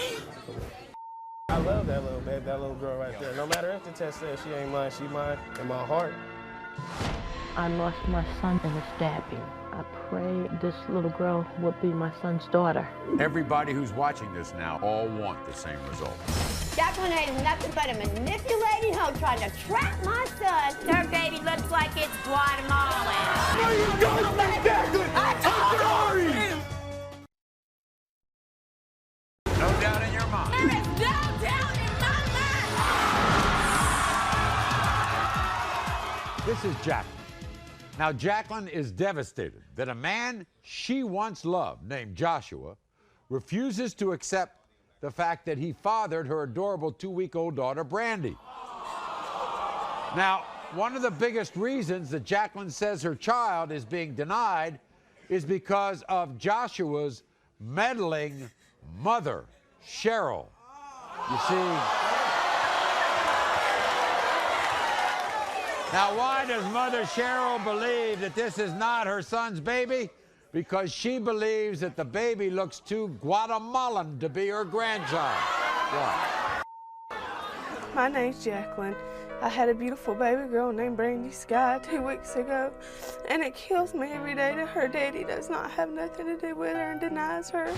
I love that little baby, that little girl right there. No matter if the test says she ain't mine, she mine in my heart. I lost my son in a stabbing. I pray this little girl will be my son's daughter. Everybody who's watching this now all want the same result. Jacqueline ain't nothing but a manipulating hoe trying to trap my son. Her baby looks like it's Guatemalan. No, you don't, Jacqueline! I told you! No doubt in your mind. There is no doubt in my mind. This is Jacqueline. Now, Jacqueline is devastated that a man she once loved, named Joshua, refuses to accept the fact that he fathered her adorable 2-week-old daughter, Brandy. Now, one of the biggest reasons that Jacqueline says her child is being denied is because of Joshua's meddling mother, Cheryl. You see? Now, why does Mother Cheryl believe that this is not her son's baby? Because she believes that the baby looks too Guatemalan to be her grandchild. Why? My name's Jacqueline, I had a beautiful baby girl named Brandy Sky 2 weeks ago, and it kills me every day that her daddy does not have nothing to do with her and denies her.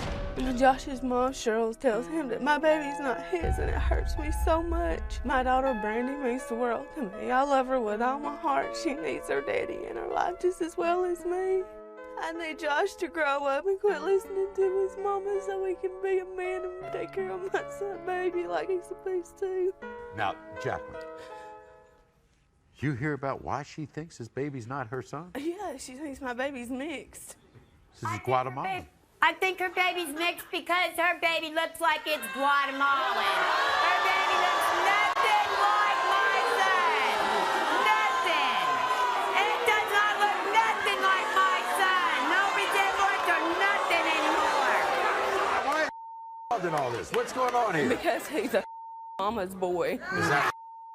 Josh's mom, Cheryl, tells him that my baby's not his, and it hurts me so much. My daughter Brandy means the world to me. I love her with all my heart. She needs her daddy in her life just as well as me. I need Josh to grow up and quit listening to his mama so he can be a man and take care of my son baby like he's supposed to. Now, Jacqueline, you hear about why she thinks this baby's not her son? Yeah, she thinks my baby's mixed. This is Guatemalan. I think her baby's mixed because her baby looks like it's Guatemalan. Her baby looks nothing like my son. Nothing. And it does not look nothing like my son. No resemblance or nothing anymore. Why are you involved in all this? What's going on here? Because he's a mama's boy. Is that...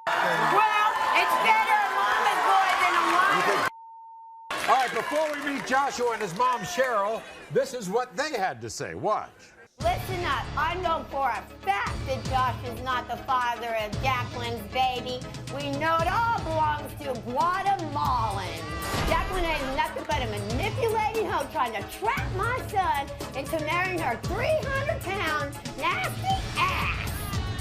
Well, it's better a mama's boy than a mama's. All right, before we meet Joshua and his mom, Cheryl, this is what they had to say. Watch. Listen up. I know for a fact that Josh is not the father of Jacqueline's baby. We know it all belongs to Guatemalan. Jacqueline is nothing but a manipulating hoe trying to trap my son into marrying her 300-pound nasty ass.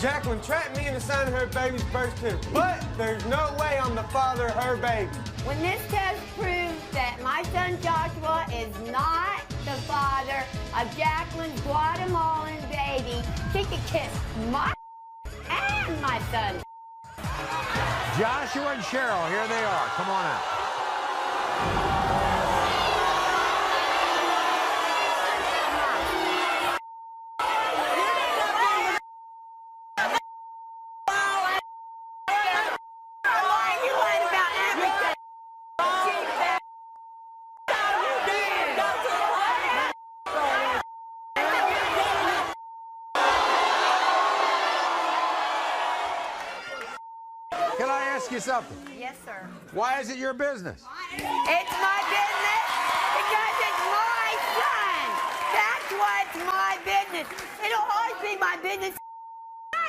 Jacqueline trapped me into signing her baby's birth certificate, but there's no way I'm the father of her baby. When this test proves that my son Joshua is not the father of Jacqueline's Guatemalan baby, she can kiss my and my son. Joshua and Cheryl, here they are. Come on out. Can I ask you something? Yes, sir. Why is it your business? It's my business because it's my son. That's what's my business. It'll always be my business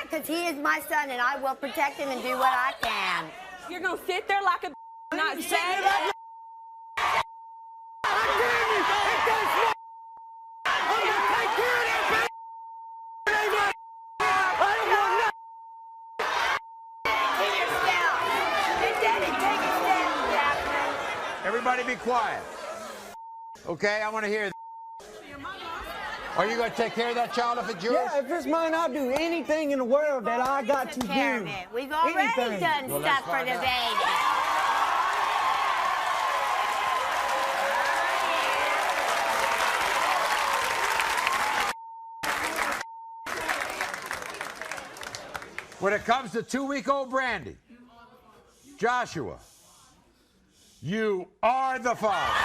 because he is my son and I will protect him and do what I can. You're gonna sit there like a not say that. Everybody be quiet. Okay, I want to hear. Are you going to take care of that child if it's yours? Yeah, if it's mine, I'll do anything in the world that I got to do. We've already done stuff for the baby. When it comes to 2-week-old Brandy, Joshua, you are the father.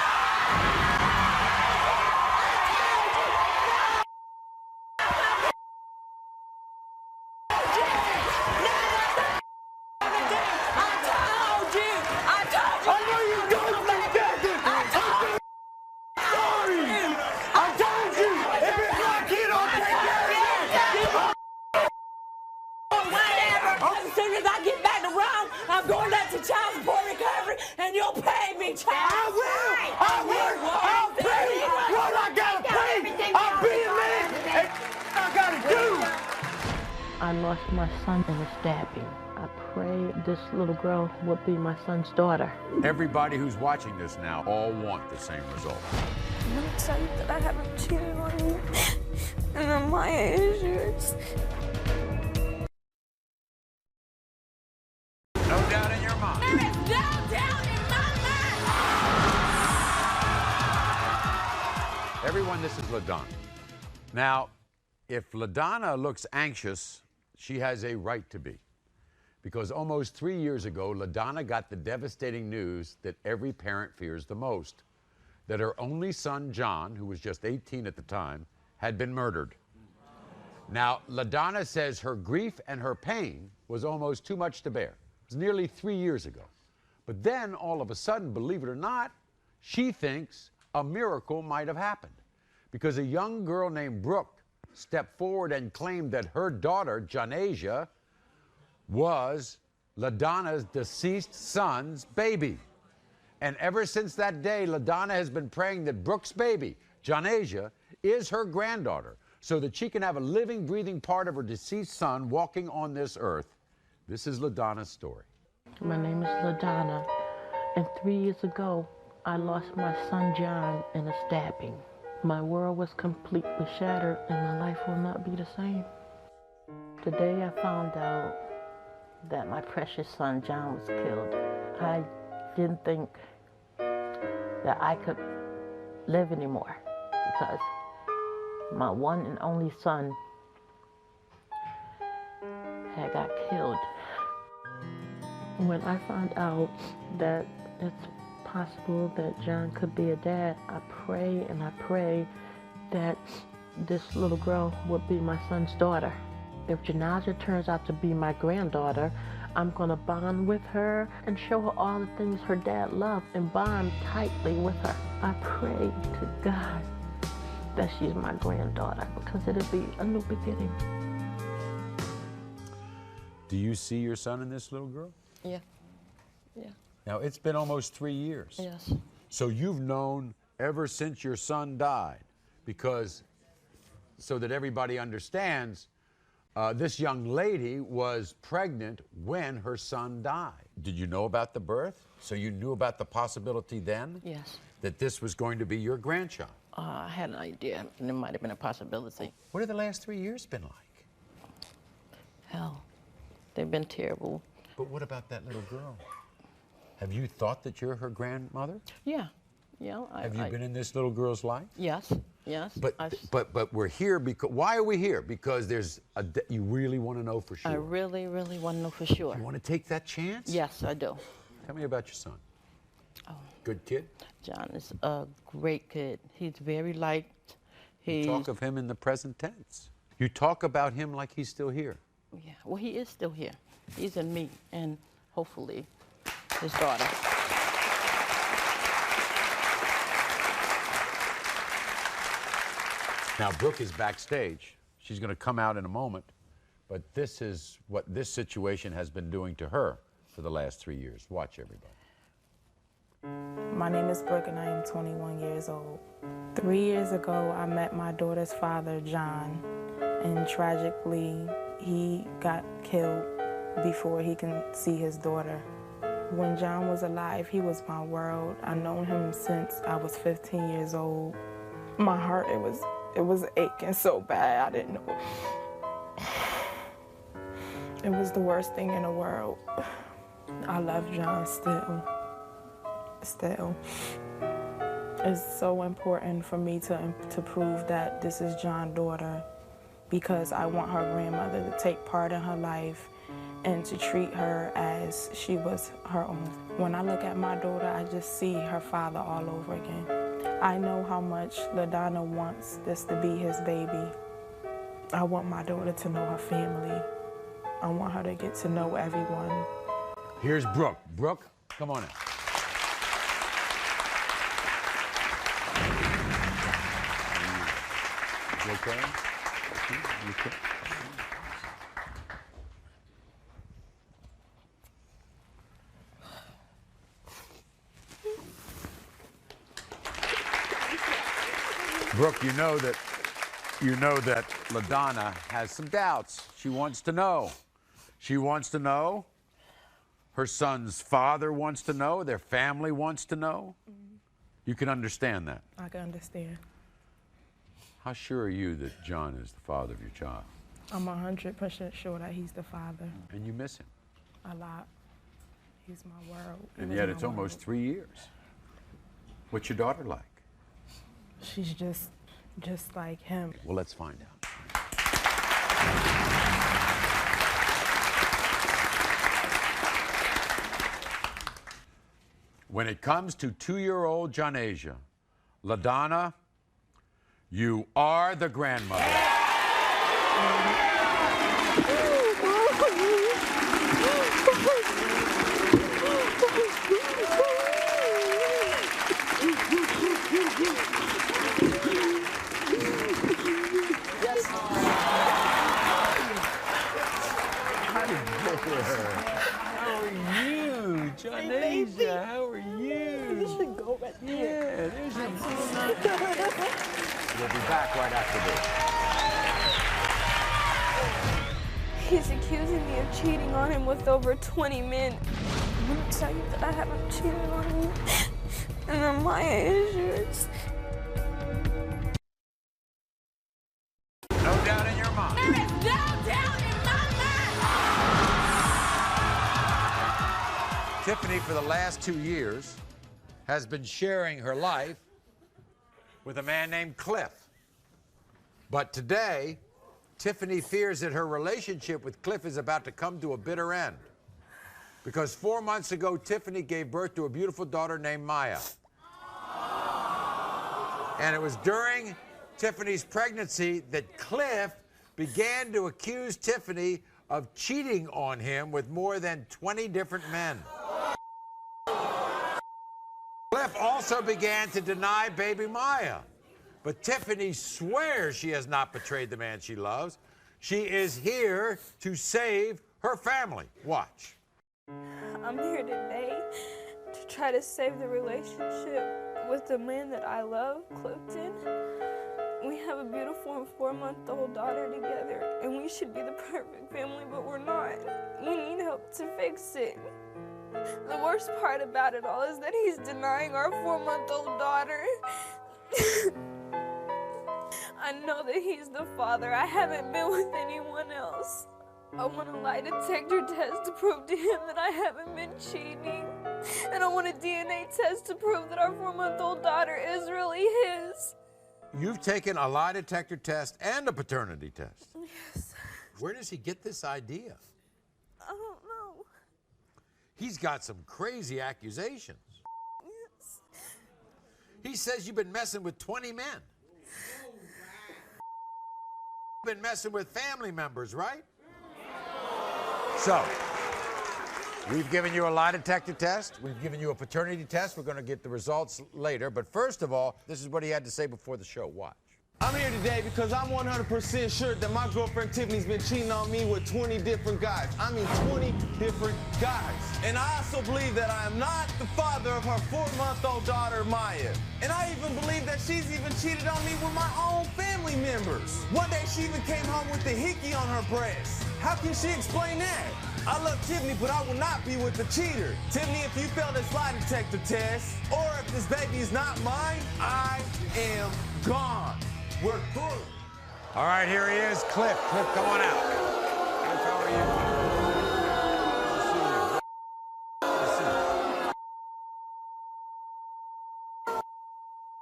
I'm going back to child support recovery, and you'll pay me, child. I will. I'll pay what I gotta pay. I'll be a man. I gotta do. I lost my son in a stabbing. I pray this little girl will be my son's daughter. Everybody who's watching this now all want the same result. I'm excited that I haven't cheated on you, and then Maya is yours. No doubt in your mind. There is no doubt in my mind. Everyone, this is LaDonna. Now, if LaDonna looks anxious, she has a right to be. Because almost 3 years ago, LaDonna got the devastating news that every parent fears the most, that her only son, John, who was just 18 at the time, had been murdered. Now, LaDonna says her grief and her pain was almost too much to bear. It was nearly 3 years ago. But then, all of a sudden, believe it or not, she thinks a miracle might have happened. Because a young girl named Brooke stepped forward and claimed that her daughter, Janasia, was LaDonna's deceased son's baby. And ever since that day, LaDonna has been praying that Brooke's baby, Jonasia, is her granddaughter, so that she can have a living, breathing part of her deceased son walking on this earth. This is LaDonna's story. My name is LaDonna, and 3 years ago, I lost my son John in a stabbing. My world was completely shattered, and my life will not be the same. Today I found out that my precious son John was killed. I didn't think that I could live anymore because my one and only son had got killed. When I found out that it's possible that John could be a dad, I pray and I pray that this little girl would be my son's daughter. If Jonasia turns out to be my granddaughter, I'm gonna bond with her and show her all the things her dad loved and bond tightly with her. I pray to God that she's my granddaughter because it'll be a new beginning. Do you see your son in this little girl? Yeah, yeah. Now, it's been almost 3 years. Yes. So you've known ever since your son died, because, so that everybody understands, this young lady was pregnant when her son died. Did you know about the birth? So you knew about the possibility then? Yes. That this was going to be your grandchild? I had an idea, and it might have been a possibility. What have the last 3 years been like? Hell, they've been terrible. But what about that little girl? Have you thought that you're her grandmother? Yeah, yeah. Have you been in this little girl's life? Yes, yes. But we're here because, why are we here? Because there's you really want to know for sure. I really, really want to know for sure. You want to take that chance? Yes, I do. Tell me about your son. Oh. Good kid? John is a great kid. He's very liked. You talk of him in the present tense. You talk about him like he's still here. Yeah, well, he is still here. He's in me, and hopefully his daughter. Now, Brooke is backstage. She's going to come out in a moment, but this is what this situation has been doing to her for the last 3 years. Watch, everybody. My name is Brooke, and I am 21 years old. 3 years ago, I met my daughter's father, John, and tragically, he got killed before he can see his daughter. When John was alive, he was my world. I've known him since I was 15 years old. My heart, it was aching so bad, I didn't know. It was the worst thing in the world. I love John still. It's so important for me to prove that this is John's daughter, because I want her grandmother to take part in her life and to treat her as she was her own. When I look at my daughter, I just see her father all over again. I know how much LaDonna wants this to be his baby. I want my daughter to know her family. I want her to get to know everyone. Here's Brooke. Brooke, come on in. You okay? You okay? Brooke, you know that LaDonna has some doubts. She wants to know. She wants to know. Her son's father wants to know. Their family wants to know. Mm-hmm. You can understand that. I can understand. How sure are you that John is the father of your child? I'm 100% sure that he's the father. And you miss him? A lot. He's my world. And yet it's almost 3 years. What's your daughter like? She's just like him. Well, let's find out. When it comes to 2-year-old Jonasia, LaDonna, you are the grandmother. are you? Jonasia, how are you? You should go right there. Yeah, there's your mama. We'll be back right after this. He's accusing me of cheating on him with over 20 men. I'm gonna tell you that I haven't cheated on you, and then Maya is yours. No doubt in your mind. There is no doubt in my mind. Tiffany, for the last 2 years, has been sharing her life with a man named Cliff. But today, Tiffany fears that her relationship with Cliff is about to come to a bitter end. Because 4 months ago, Tiffany gave birth to a beautiful daughter named Maya. And it was during Tiffany's pregnancy that Cliff began to accuse Tiffany of cheating on him with more than 20 different men. Cliff also began to deny baby Maya. But Tiffany swears she has not betrayed the man she loves. She is here to save her family. Watch. I'm here today to try to save the relationship with the man that I love, Clifton. We have a beautiful and 4-month-old daughter together, and we should be the perfect family, but we're not. We need help to fix it. The worst part about it all is that he's denying our 4-month-old daughter. I know that he's the father. I haven't been with anyone else. I want a lie detector test to prove to him that I haven't been cheating. And I want a DNA test to prove that our 4-month-old daughter is really his. You've taken a lie detector test and a paternity test. Yes. Where does he get this idea? I don't know. He's got some crazy accusations. Yes. He says you've been messing with 20 men. Been messing with family members, right? So, we've given you a lie detector test. We've given you a paternity test. We're going to get the results later. But first of all, this is what he had to say before the show. Watch. I'm here today because I'm 100% sure that my girlfriend Tiffany's been cheating on me with 20 different guys. I mean 20 different guys. And I also believe that I am not the father of her 4-month-old daughter, Maya. And I even believe that she's even cheated on me with my own family members. One day she even came home with a hickey on her breast. How can she explain that? I love Tiffany, but I will not be with the cheater. Tiffany, if you fail this lie detector test, or if this baby is not mine, I am gone. We're through. All right, here he is, Cliff. Cliff, come on out. Cliff, how are you?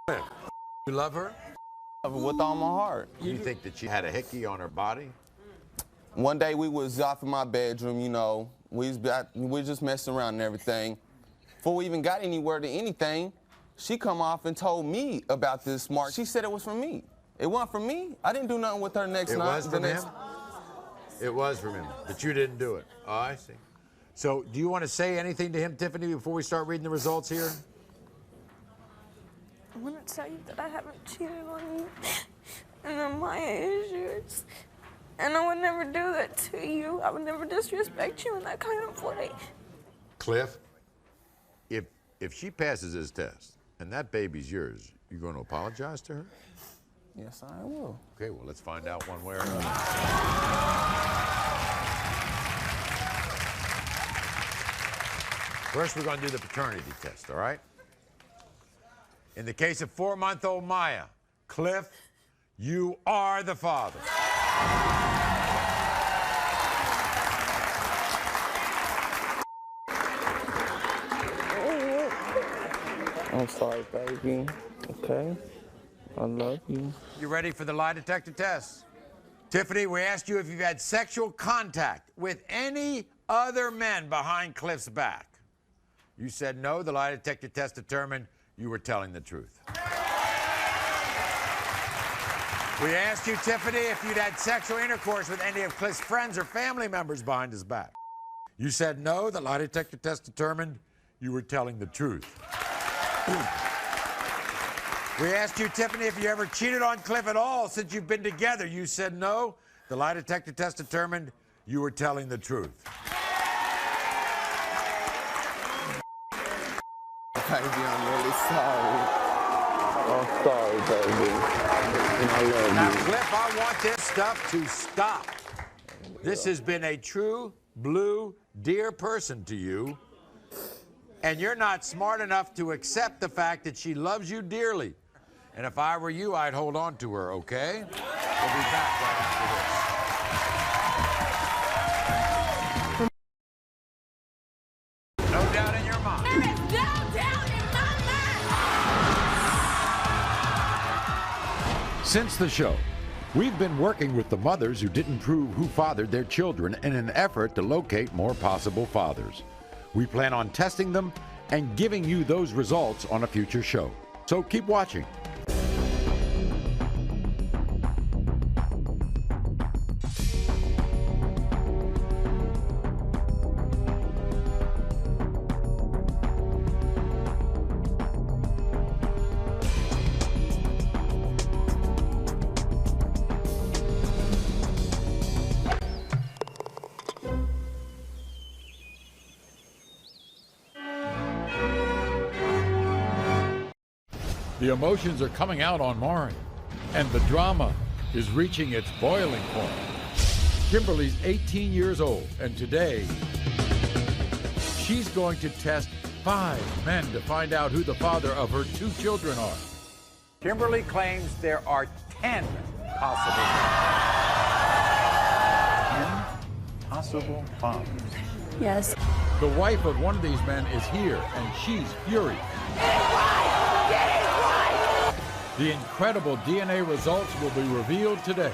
Cliff, you love her? Love her with all my heart. You think that she had a hickey on her body? One day we was off in my bedroom, you know, we was just messing around and everything. Before we even got anywhere to anything, she come off and told me about this mark. She said it was from me. It wasn't from me. I didn't do nothing with her next night. It was from him? It was from him, but you didn't do it. Oh, I see. So do you want to say anything to him, Tiffany, before we start reading the results here? I want to tell you that I haven't cheated on you, and that Maya is yours. And I would never do that to you. I would never disrespect you in that kind of way. Cliff, if she passes this test and that baby's yours, you're going to apologize to her? Yes, I will. Okay, well, let's find out one way or another. First, we're going to do the paternity test, all right? In the case of 4-month-old Maya, Cliff, you are the father. I'm sorry, baby. Okay? I love you. You ready for the lie detector test? Tiffany, we asked you if you've had sexual contact with any other men behind Cliff's back. You said no. The lie detector test determined you were telling the truth. We asked you, Tiffany, if you'd had sexual intercourse with any of Cliff's friends or family members behind his back. You said no. The lie detector test determined you were telling the truth. We asked you, Tiffany, if you ever cheated on Cliff at all since you've been together. You said no. The lie detector test determined you were telling the truth. baby, I'm really sorry. I'm sorry, baby. And I love Now, you. Cliff, I want this stuff to stop. This has been a true blue dear person to you, and you're not smart enough to accept the fact that she loves you dearly. And if I were you, I'd hold on to her, okay? We'll be back right after this. No doubt in your mind. There is no doubt in my mind. Since the show, we've been working with the mothers who didn't prove who fathered their children in an effort to locate more possible fathers. We plan on testing them and giving you those results on a future show. So keep watching. The emotions are coming out on Maury, and the drama is reaching its boiling point. Kimberly's 18 years old, and today, she's going to test 5 men to find out who the father of her 2 children are. Kimberly claims there are 10 possible fathers. Yes. The wife of one of these men is here, and she's furious. The incredible DNA results will be revealed today.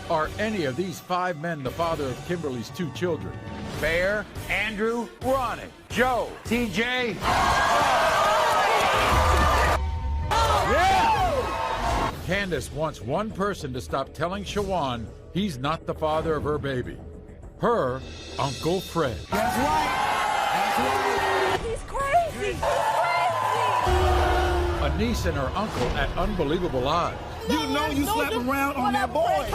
Are any of these 5 men the father of Kimberly's 2 children? Bear, Andrew, Ronnie, Joe, TJ. Yeah! Candace wants one person to stop telling Shawan he's not the father of her baby. Her Uncle Fred. That's right. That's right. He's crazy. He's crazy. A niece and her uncle at unbelievable odds. You know you slept around on that boy.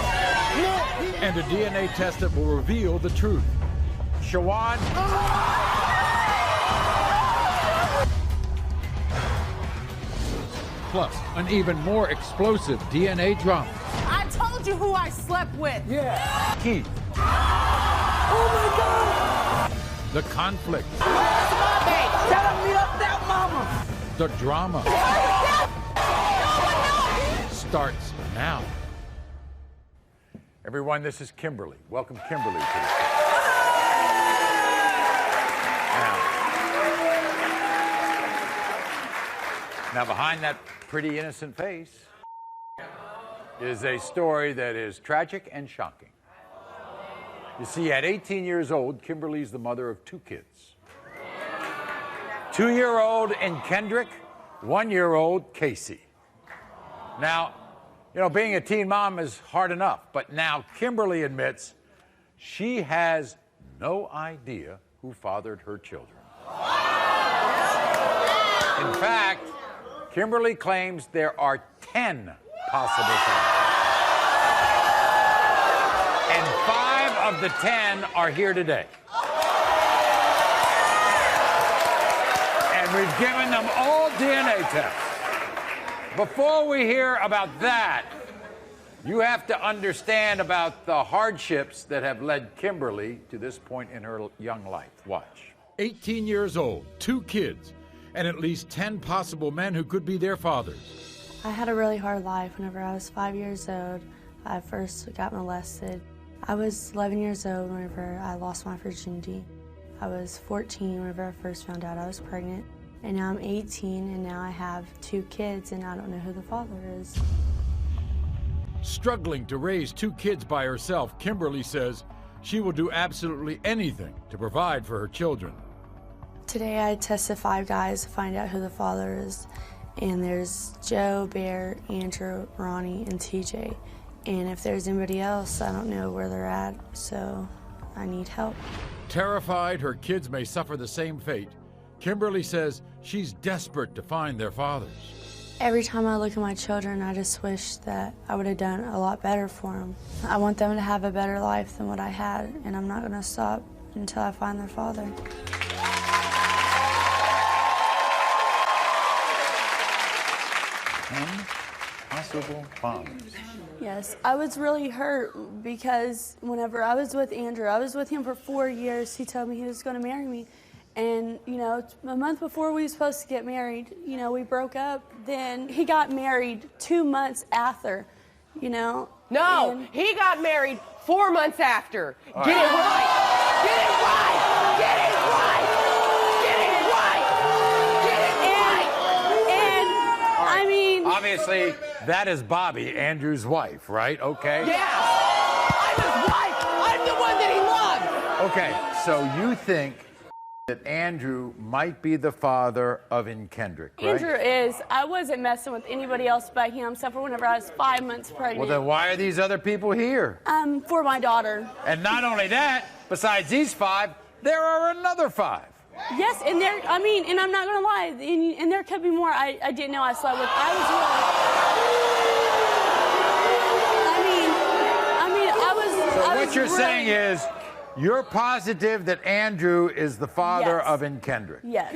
And a DNA test that will reveal the truth. Shawan. Plus, an even more explosive DNA drama. I told you who I slept with. Yeah. Keith. Oh my God. The conflict. Where's my baby? Tell him meet up that mama. The drama. Starts now. Everyone, this is Kimberly. Welcome, Kimberly. Now, behind that pretty innocent face is a story that is tragic and shocking. You see, at 18 years old, Kimberly's the mother of 2 kids. 2-year-old in Kendrick, 1-year-old Casey. Now, you know, being a teen mom is hard enough, but now Kimberly admits she has no idea who fathered her children. In fact, Kimberly claims there are 10 possible fathers. And 5 of the 10 are here today. And we've given them all DNA tests. Before we hear about that, you have to understand about the hardships that have led Kimberly to this point in her young life. Watch. 18 years old, 2 kids, and at least 10 possible men who could be their fathers. I had a really hard life. Whenever I was 5 years old, I first got molested. I was 11 years old whenever I lost my virginity. I was 14 whenever I first found out I was pregnant. And now I'm 18, and now I have 2 kids, and I don't know who the father is. Struggling to raise 2 kids by herself, Kimberly says she will do absolutely anything to provide for her children. Today I tested 5 guys to find out who the father is. And there's Joe, Bear, Andrew, Ronnie, and TJ. And if there's anybody else, I don't know where they're at, so I need help. Terrified her kids may suffer the same fate, Kimberly says she's desperate to find their fathers. Every time I look at my children, I just wish that I would have done a lot better for them. I want them to have a better life than what I had, and I'm not going to stop until I find their father. 10 possible fathers. Yes, I was really hurt because whenever I was with Andrew, I was with him for 4 years. He told me he was going to marry me. And, you know, a month before we were supposed to get married, you know, we broke up. Then he got married 2 months after, you know. No, he got married 4 months after. All Get right. it right! Get it right! Get it right! Get it right! Get it right! And, I mean... Obviously, that is Bobby, Andrew's wife, right? Okay. Yes! I'm his wife! I'm the one that he loved! Okay, so you think that Andrew might be the father of Kendrick, right? Andrew is. I wasn't messing with anybody else but him, except for whenever I was 5 months pregnant. Well, then why are these other people here? For my daughter. And not only that, besides these 5, there are another 5. Yes, and there, I mean, and I'm not gonna lie, and there could be more I didn't know I slept with. I was So what you're saying is, you're positive that Andrew is the father Yes. of Kendrick. Yes.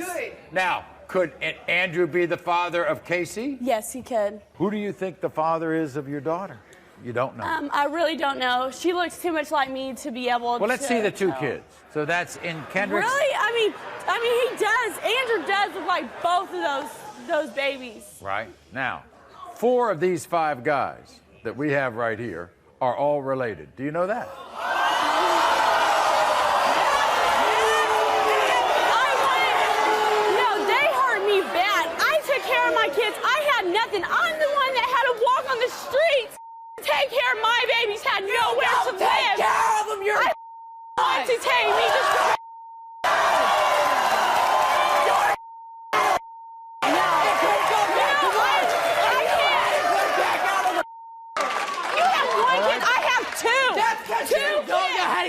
Now, could Andrew be the father of Casey? Yes, he could. Who do you think the father is of your daughter? You don't know. I really don't know. She looks too much like me to be able to. Well, let's see the 2 tell. kids. So that's in Kendrick's. Really? I mean, he does. Andrew does look like both of those babies. Right. Now, 4 of these 5 guys that we have right here are all related. Do you know that? No, they hurt me bad. I took care of my kids. I had nothing. I'm the one that had to walk on the streets, take care of my babies, had nowhere to live. Take care of them, you're want to take me to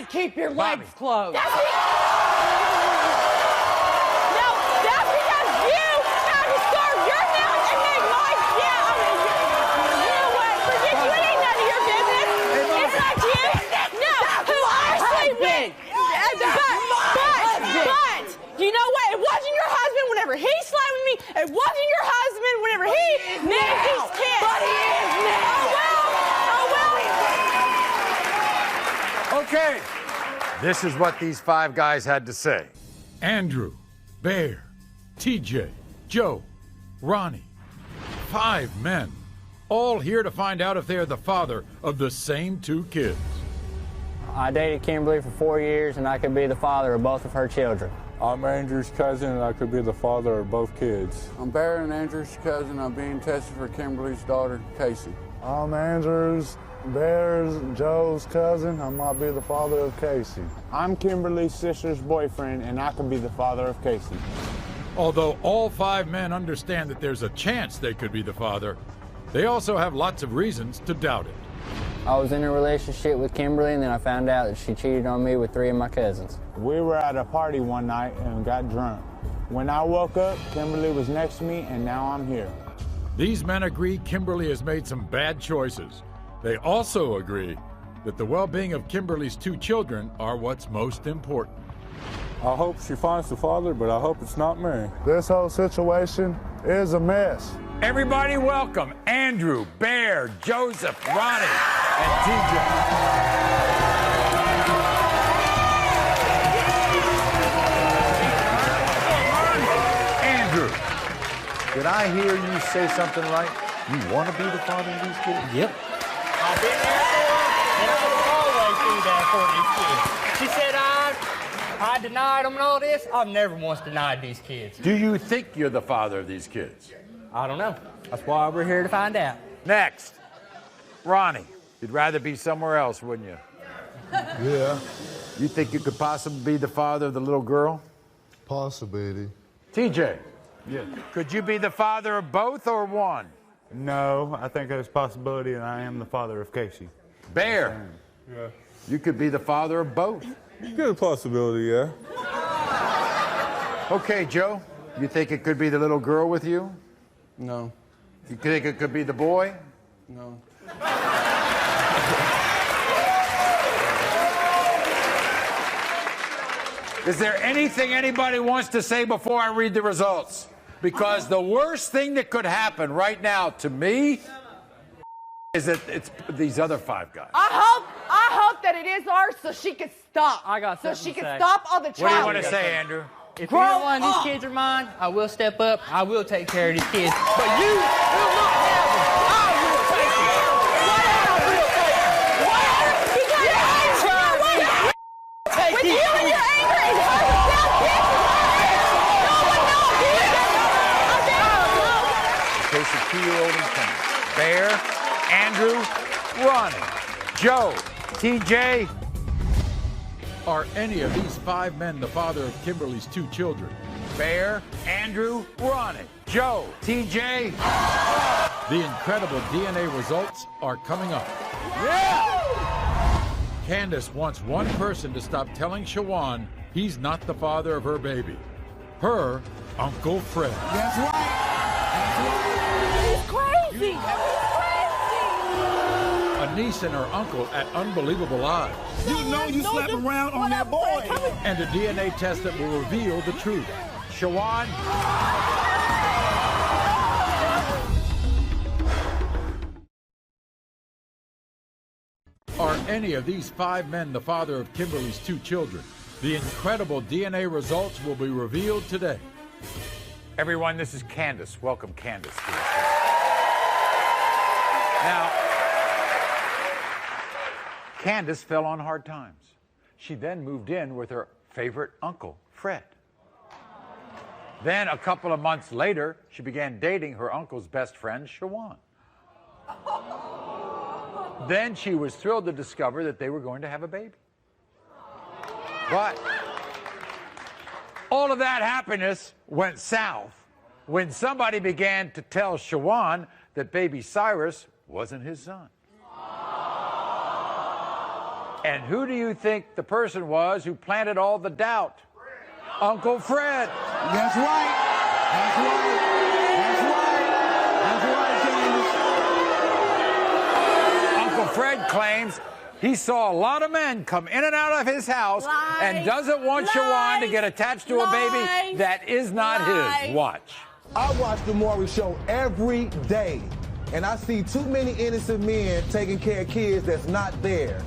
keep your legs closed. That's because you had to starve your mouth and make mine. Yeah, I mean, you know what? Forget you. It ain't none of your business. It's not you. No, who I sleep with. But, you know what? It wasn't your husband whenever he slept with me. It wasn't your husband whenever he made these kids. But he is now. Okay. This is what these 5 guys had to say. Andrew, Bear, TJ, Joe, Ronnie. 5 men, all here to find out if they are the father of the same 2 kids. I dated Kimberly for 4 years, and I could be the father of both of her children. I'm Andrew's cousin, and I could be the father of both kids. I'm Bear and Andrew's cousin. I'm being tested for Kimberly's daughter, Casey. I'm Andrew's, Bear's, Joe's cousin. I might be the father of Casey. I'm Kimberly's sister's boyfriend, and I could be the father of Casey. Although all 5 men understand that there's a chance they could be the father, they also have lots of reasons to doubt it. I was in a relationship with Kimberly, and then I found out that she cheated on me with 3 of my cousins. We were at a party one night and got drunk. When I woke up, Kimberly was next to me, and now I'm here. These men agree Kimberly has made some bad choices. They also agree that the well-being of Kimberly's 2 children are what's most important. I hope she finds the father, but I hope it's not me. This whole situation is a mess. Everybody welcome Andrew, Bear, Joseph, Ronnie, and TJ. Andrew, did I hear you say something right? You want to be the father of these kids? Yep. I've been there for her, and I was always through that for these kids. She said I denied them and all this. I've never once denied these kids. Do you think you're the father of these kids? I don't know. That's why we're here to find out. Next, Ronnie. You'd rather be somewhere else, wouldn't you? Yeah. You think you could possibly be the father of the little girl? Possibility. TJ. Yeah. Could you be the father of both or one? No, I think there's a possibility that I am the father of Casey. Bear. Yeah. You could be the father of both. Good possibility, yeah. Okay, Joe. You think it could be the little girl with you? No. You think it could be the boy? No. Is there anything anybody wants to say before I read the results? Because the worst thing that could happen right now to me is that it's these other 5 guys. I hope that it is ours so she can stop. I got so something she to can say. stop all the child. What do you want to say, Andrew? If either one of these kids are mine, I will step up. I will take care of these kids. But you will not have them. I will take them. I will take them. Take With these you and kids. your anger and hurt yourself, In case of 2-year-old and 10. Bear, Andrew, Ronnie, Joe, TJ. Are any of these 5 men the father of Kimberly's 2 children? Bear, Andrew, Ronnie, Joe, TJ. The incredible DNA results are coming up. Yeah! Candace wants one person to stop telling Shawan he's not the father of her baby. Her Uncle Fred. That's right. He's crazy. A niece and her uncle at unbelievable odds. You know you slept around on that boy. And a DNA test that will reveal the truth. Shawan. Are any of these 5 men the father of Kimberly's 2 children? The incredible DNA results will be revealed today. Everyone, this is Candace. Welcome, Candace, to the show. Now, Candace fell on hard times. She then moved in with her favorite uncle, Fred. Then, a couple of months later, she began dating her uncle's best friend, Shawan. Then she was thrilled to discover that they were going to have a baby. But all of that happiness went south when somebody began to tell Shawan that baby Cyrus wasn't his son. And who do you think the person was who planted all the doubt? Uncle Fred. That's right. That's right. That's right. That's right, Candace. Uncle Fred claims he saw a lot of men come in and out of his house and doesn't want Shawan to get attached to a baby that is not his. Watch. I watch the Maury show every day, and I see too many innocent men taking care of kids that's not theirs.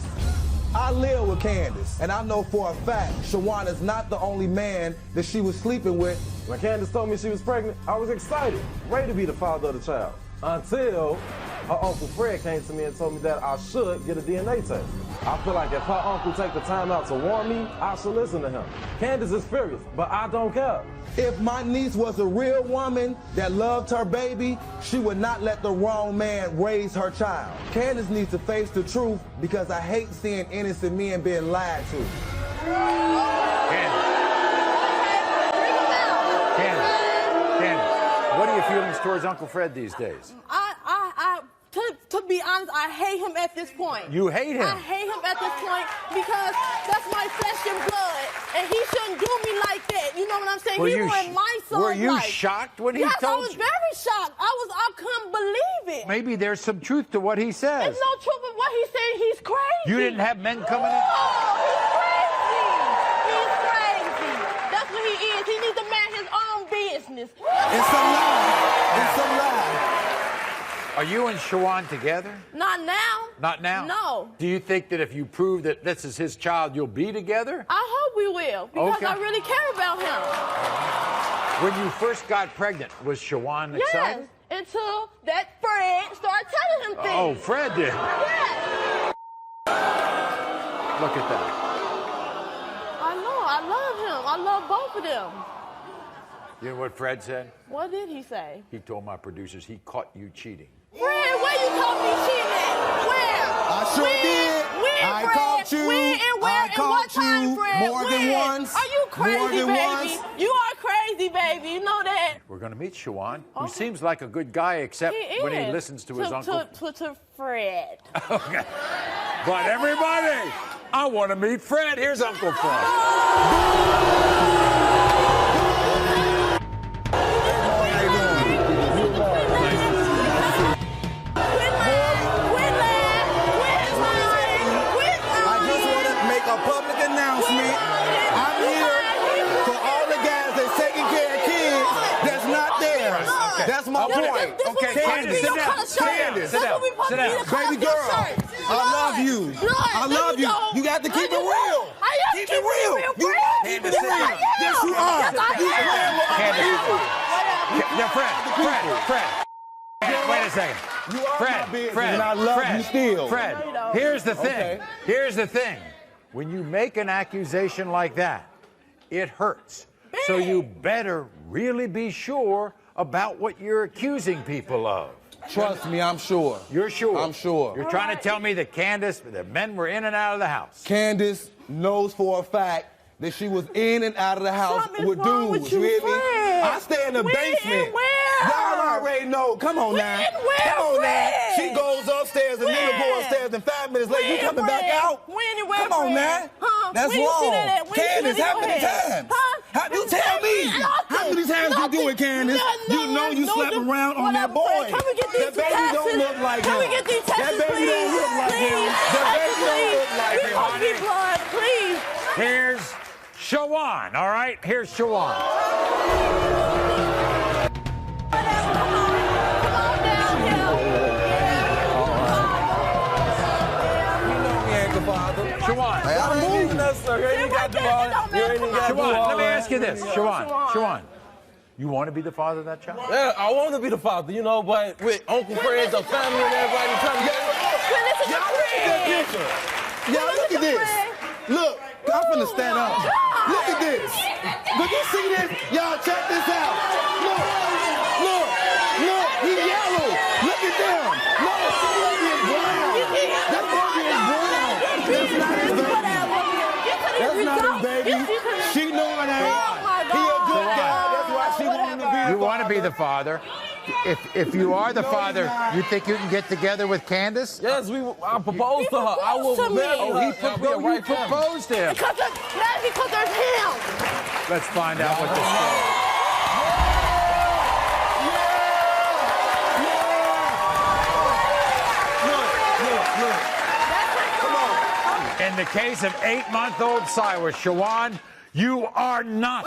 I live with Candace, and I know for a fact Shawan is not the only man that she was sleeping with. When Candace told me she was pregnant, I was excited, ready to be the father of the child. Until her Uncle Fred came to me and told me that I should get a DNA test. I feel like if her uncle take the time out to warn me, I should listen to him. Candace is furious, but I don't care. If my niece was a real woman that loved her baby, she would not let the wrong man raise her child. Candace needs to face the truth because I hate seeing innocent men being lied to. Candace, what are your feelings towards Uncle Fred these days? To be honest, I hate him at this point. You hate him? I hate him at this point because that's my flesh and blood, and he shouldn't do me like that. You know what I'm saying? He ruined my son's Were you life. shocked when he yes, told you? I was very shocked. I couldn't believe it. Maybe there's some truth to what he says. There's no truth in what he's saying. He's crazy. You didn't have men coming in? Oh, he's crazy. He's crazy. That's what he is. He needs to mind his own business. It's a lie. It's a lie. Are you and Shawan together? Not now. Not now? No. Do you think that if you prove that this is his child, you'll be together? I hope we will, because Okay. I really care about him. When you first got pregnant, was Shawan excited? Yes, until that Fred started telling him things. Oh, Fred did. Yes. Look at that. I know. I love him. I love both of them. You know what Fred said? What did he say? He told my producers he caught you cheating. Fred, where you caught me cheating at? Where? I sure did. When, I Fred? caught you. When and where I and caught what time, you Fred? more than When? once. Are you crazy, More than baby? once. You are crazy, baby. You know that. We're going to meet Shawan, who seems like a good guy, except when he listens to his uncle. To Fred. Okay. But everybody, I want to meet Fred. Here's Uncle Fred. A public announcement. I'm here for all the guys that's taking care of kids that's not their my point. Okay, Candace, sit down. Candace, Sit down. Sit down. Baby girl, I love you. I love you. You got to keep it real. Keep it real. You keep it real. Yes, you are. You playing with other people. Now, Fred. Wait a second. You are Fred, my business, Fred, and I love Fred, you still. Fred, here's the thing. Okay. Here's the thing. When you make an accusation like that, it hurts. So you better really be sure about what you're accusing people of. Trust me, I'm sure. You're sure? I'm sure. You're trying to tell me that the men were in and out of the house. Candace knows for a fact that she was in and out of the house with dudes. You hear me? I stay in the basement. Y'all already know. Come on now. Come on now. She goes upstairs and then go upstairs and 5 minutes later you coming back out. Come on now. That's wrong. Candace, how many times? You tell me. How many times you do it, Candace? You know you slept around on that boy. That baby don't look like him. That baby don't look like him. That baby don't look like him. Please. Here's Shawan, all right? Here's Shawan. Shawan. Hey, I don't need necessarily. You ain't got the ball. You ain't even got the ball. Shawan, let me ask you this. Shawan, you want to be the father of that child? Yeah, I want to be the father, you know, but with Uncle Fred, the family, and everybody trying to get Y'all look at that picture. Y'all look at this. Look, I'm finna stand up. Look at this. Look, you see this? Y'all check this out. Look, he yellow. Look at them. No, that baby is brown. That baby is brown. That's not his baby. That's not his baby. She know it ain't. He a good guy. That's why she wanted to be the father. You want to be the father. If you are the father, you think you can get together with Candace? Yes, I proposed to her. I will marry her. You proposed to him. Because there's him. Let's find out what this is. In the case of 8-month-old Cyrus, Shawan, you are not.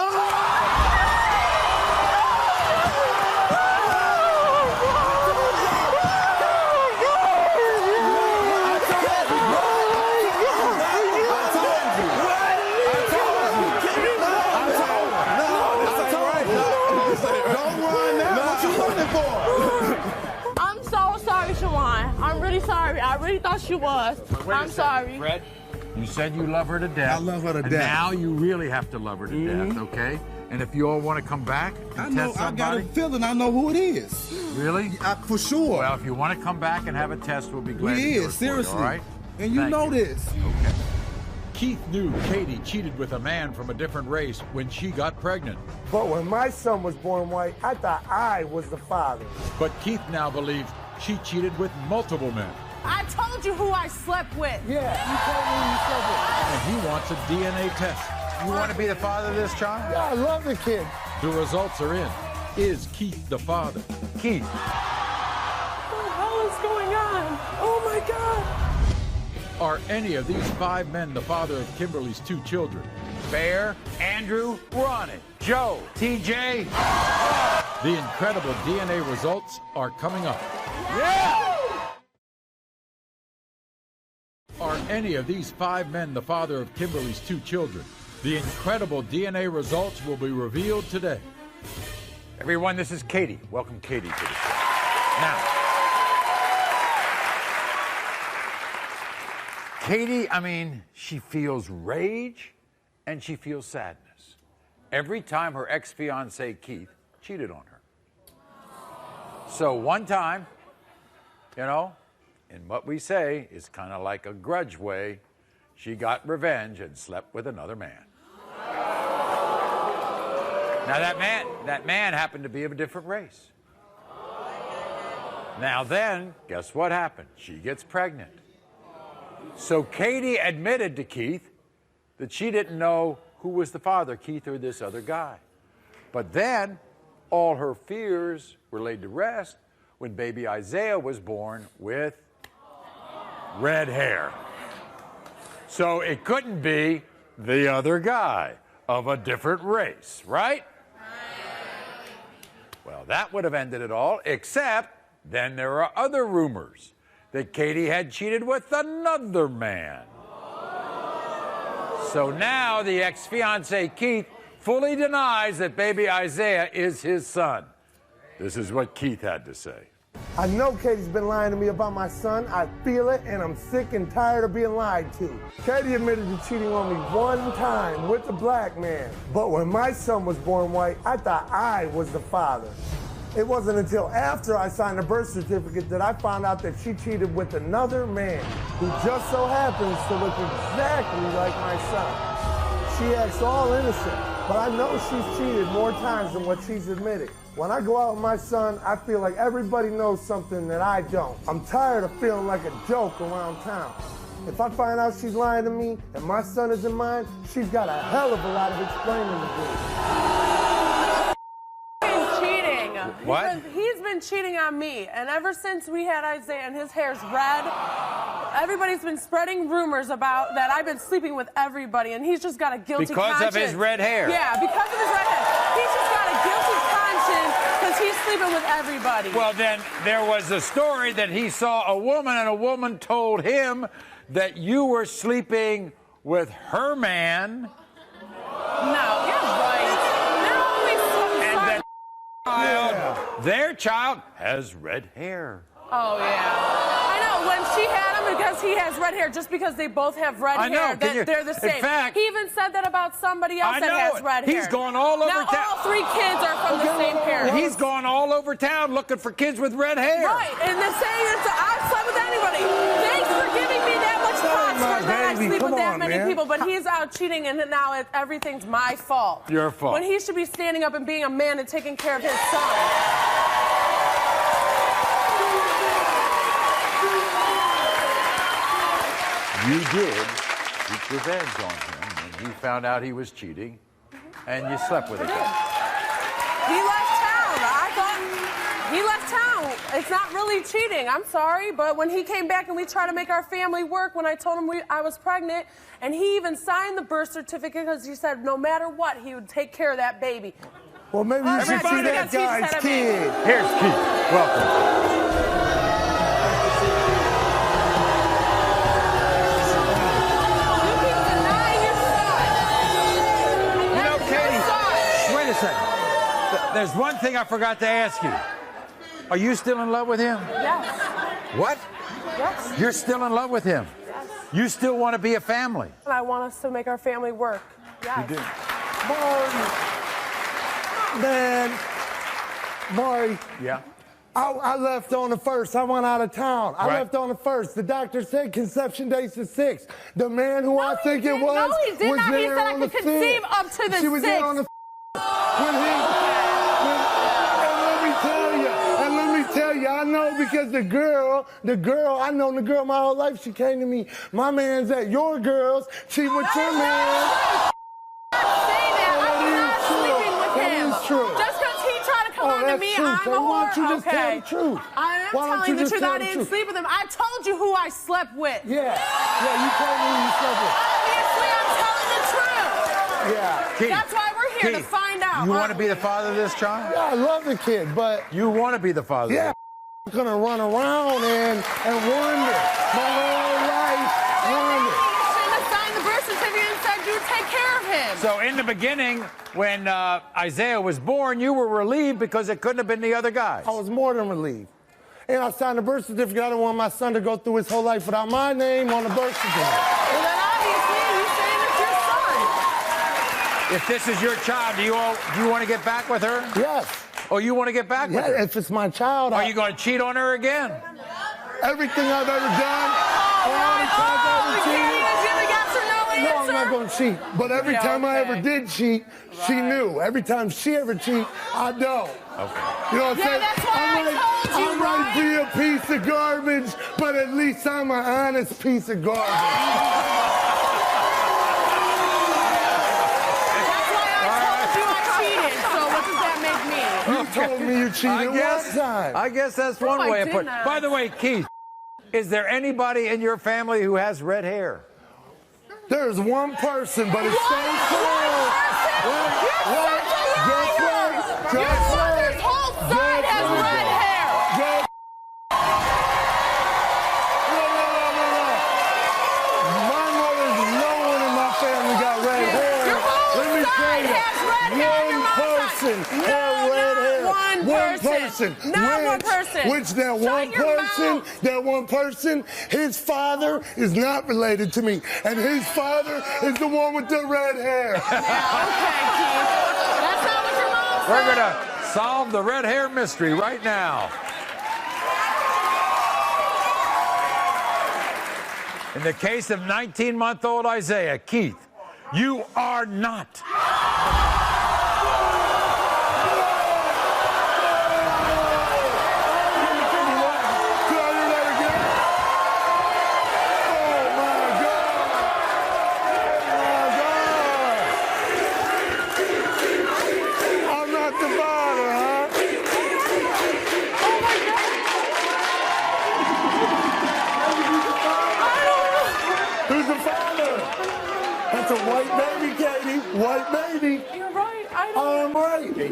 I'm so sorry, Shawan. I'm really sorry. I really thought she was. I'm sorry. Fred, you said you love her to death. I love her to death. Now you really have to love her to death, okay? And if you all want to come back and test somebody... I got a feeling I know who it is. Really? For sure. Well, if you want to come back and have a test, we'll be glad to do it for you, seriously. all right? And you know this. Okay. Keith knew Katie cheated with a man from a different race when she got pregnant. But when my son was born white, I thought I was the father. But Keith now believes she cheated with multiple men. I told you who I slept with. Yeah, you told me you slept with. And he wants a DNA test. You want to be the father of this child? Yeah, I love the kid. The results are in. Is Keith the father? Keith. What the hell is going on? Oh my God. Are any of these 5 men the father of Kimberly's 2 children? Bear, Andrew, Ronnie, Joe, TJ. The incredible DNA results are coming up. Yeah! Are any of these 5 men the father of Kimberly's 2 children? The incredible DNA results will be revealed today. Everyone, this is Katie. Welcome Katie to the show. Now, Katie, she feels rage and she feels sadness every time her ex-fiancé Keith cheated on her. So one time, in what we say is kind of like a grudge way, she got revenge and slept with another man. Now that man happened to be of a different race. Now then, guess what happened? She gets pregnant. So Katie admitted to Keith that she didn't know who was the father, Keith or this other guy. But then all her fears were laid to rest when baby Isaiah was born with red hair. So it couldn't be the other guy of a different race, right? Well, that would have ended it all, except then there are other rumors that Katie had cheated with another man. So now the ex-fiancé Keith fully denies that baby Isaiah is his son. This is what Keith had to say. I know Katie's been lying to me about my son. I feel it, and I'm sick and tired of being lied to. Katie admitted to cheating on me one time with a black man. But when my son was born white, I thought I was the father. It wasn't until after I signed a birth certificate that I found out that she cheated with another man who just so happens to look exactly like my son. She acts all innocent, but I know she's cheated more times than what she's admitted. When I go out with my son, I feel like everybody knows something that I don't. I'm tired of feeling like a joke around town. If I find out she's lying to me and my son isn't mine, she's got a hell of a lot of explaining to do. Cheating. What? He's been cheating on me, and ever since we had Isaiah and his hair's red, everybody's been spreading rumors about that I've been sleeping with everybody, and he's just got a guilty conscience. Because of his red hair? Yeah, because of his red hair. He's just got a guilty conscience because he's sleeping with everybody. Well, then there was a story that he saw a woman, and a woman told him that you were sleeping with her man. No, you're right. Their child has red hair. Oh, yeah. I know. When she had him, because he has red hair, just because they both have red hair, they're the same. In fact, he even said that about somebody else that has red hair. He's gone all over town. Now all 3 kids are from the same parents. He's gone all over town looking for kids with red hair. Right, and they're saying I've slept with anybody. Thanks for giving me that much props for that I sleep with that many people, but he's out cheating, and now everything's my fault. Your fault. When he should be standing up and being a man and taking care of his son. You did seek revenge on him when you found out he was cheating, and you slept with him. He left town. I thought he left town. It's not really cheating. I'm sorry, but when he came back and we tried to make our family work, when I told him I was pregnant, and he even signed the birth certificate because he said no matter what, he would take care of that baby. Well, maybe you should see that guy's kid. Here's Keith. Welcome. There's one thing I forgot to ask you. Are you still in love with him? Yes. What? Yes. You're still in love with him? Yes. You still want to be a family? And I want us to make our family work. Yes. You do? Maury. Yeah? I left on the 1st. I went out of town. I left on the 1st. The doctor said conception date's the 6th. The man who I think it was No, he did not. He said I could conceive up to the 6th. She was there on the and let me tell you, I know because the girl, I've known the girl my whole life. She came to me. My man's at your girl's. She with your man. That is true. Just because he tried to come on to me, I'm a whore. Why don't you just tell the truth? I am telling the truth. I didn't sleep with him. I told you who I slept with. Yeah, you told me who you slept with. Obviously, I'm telling the truth. Yeah. Keith, that's why we're here to find out. You want to be the father of this child? Yeah, I love the kid, but... You want to be the father? Yeah, I'm going to run around and wonder. My whole life, wonder. You shouldn't have signed the birth certificate and said you'd take care of him. So in the beginning, when Isaiah was born, you were relieved because it couldn't have been the other guys. I was more than relieved. And I signed the birth certificate. I didn't want my son to go through his whole life without my name on the birth certificate. Well, then obviously you're saying it's your son. If this is your child, do you want to get back with her? Yes. Oh, you want to get back with her? If it's my child. Are you going to cheat on her again? Everything I've ever done, all the times I ever cheated. No, I'm not going to cheat. But every time I ever did cheat, she knew. Every time she ever cheat, I know. Okay. You know what I'm saying? That's why I might be a piece of garbage, but at least I'm an honest piece of garbage. You told me you cheated one time. I guess that's one way of putting it. By the way, Keith, is there anybody in your family who has red hair? There's one person, but it's so cool. You're such a liar! Your mother's whole has red hair. Your mom's person not. had red hair. One person. Not one person. Which that one person, his father is not related to me. And his father is the one with the red hair. Okay, Keith. That's not what your mom said. We're going to solve the red hair mystery right now. In the case of 19-month-old Isaiah, Keith, you are not. White baby. You're right. I'm right. You're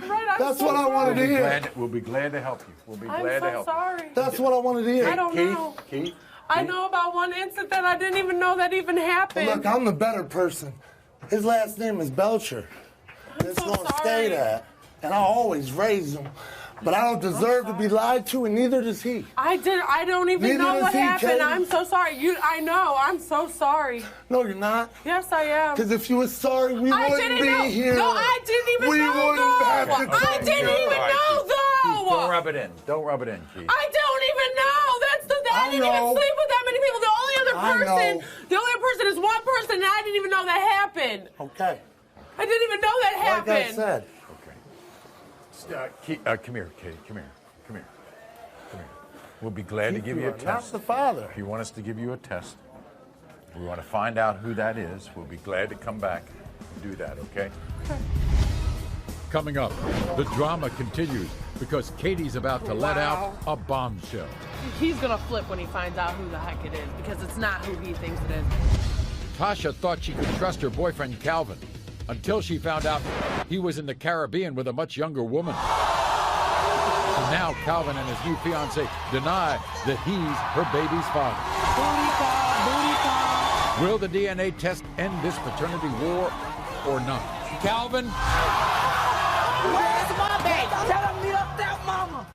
right. That's what I wanted to hear. We'll be glad to help you. We'll be I'm glad so to help sorry. you. That's what I wanted to hear. I don't know. Keith. I know about one incident that I didn't even know that even happened. Look, I'm the better person. His last name is Belcher. It's gonna stay that. And I always raise him. But I don't deserve to be lied to, and neither does he. I don't even know what happened. I'm so sorry. I know. I'm so sorry. No, you're not. Yes, I am. Because if you were sorry, we wouldn't be here. No, I didn't even know, though. I didn't even know, though. Don't rub it in. Don't rub it in, Keith. I don't even know. I didn't even sleep with that many people. The only other person is one person, and I didn't even know that happened. Okay. I didn't even know that happened. Like I said. Come here, Katie. Come here. We'll be glad to give you a test. Not the father. If you want us to give you a test, we want to find out who that is. We'll be glad to come back and do that, okay? Coming up, the drama continues because Katie's about to let out a bombshell. He's gonna flip when he finds out who the heck it is because it's not who he thinks it is. Tasha thought she could trust her boyfriend Calvin until she found out he was in the Caribbean with a much younger woman. So now Calvin and his new fiancée deny that he's her baby's father. Will the DNA test end this paternity war or not? Calvin? Where's my baby? Tell him meet up that mama.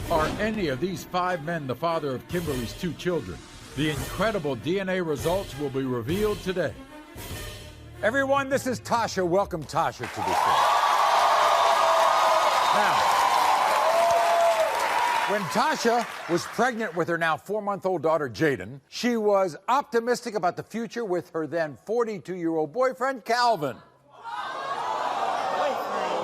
Are any of these 5 men the father of Kimberly's 2 children? The incredible DNA results will be revealed today. Everyone, this is Tasha. Welcome Tasha to the show. Now, when Tasha was pregnant with her now 4-month-old daughter, Jaden, she was optimistic about the future with her then 42-year-old boyfriend, Calvin.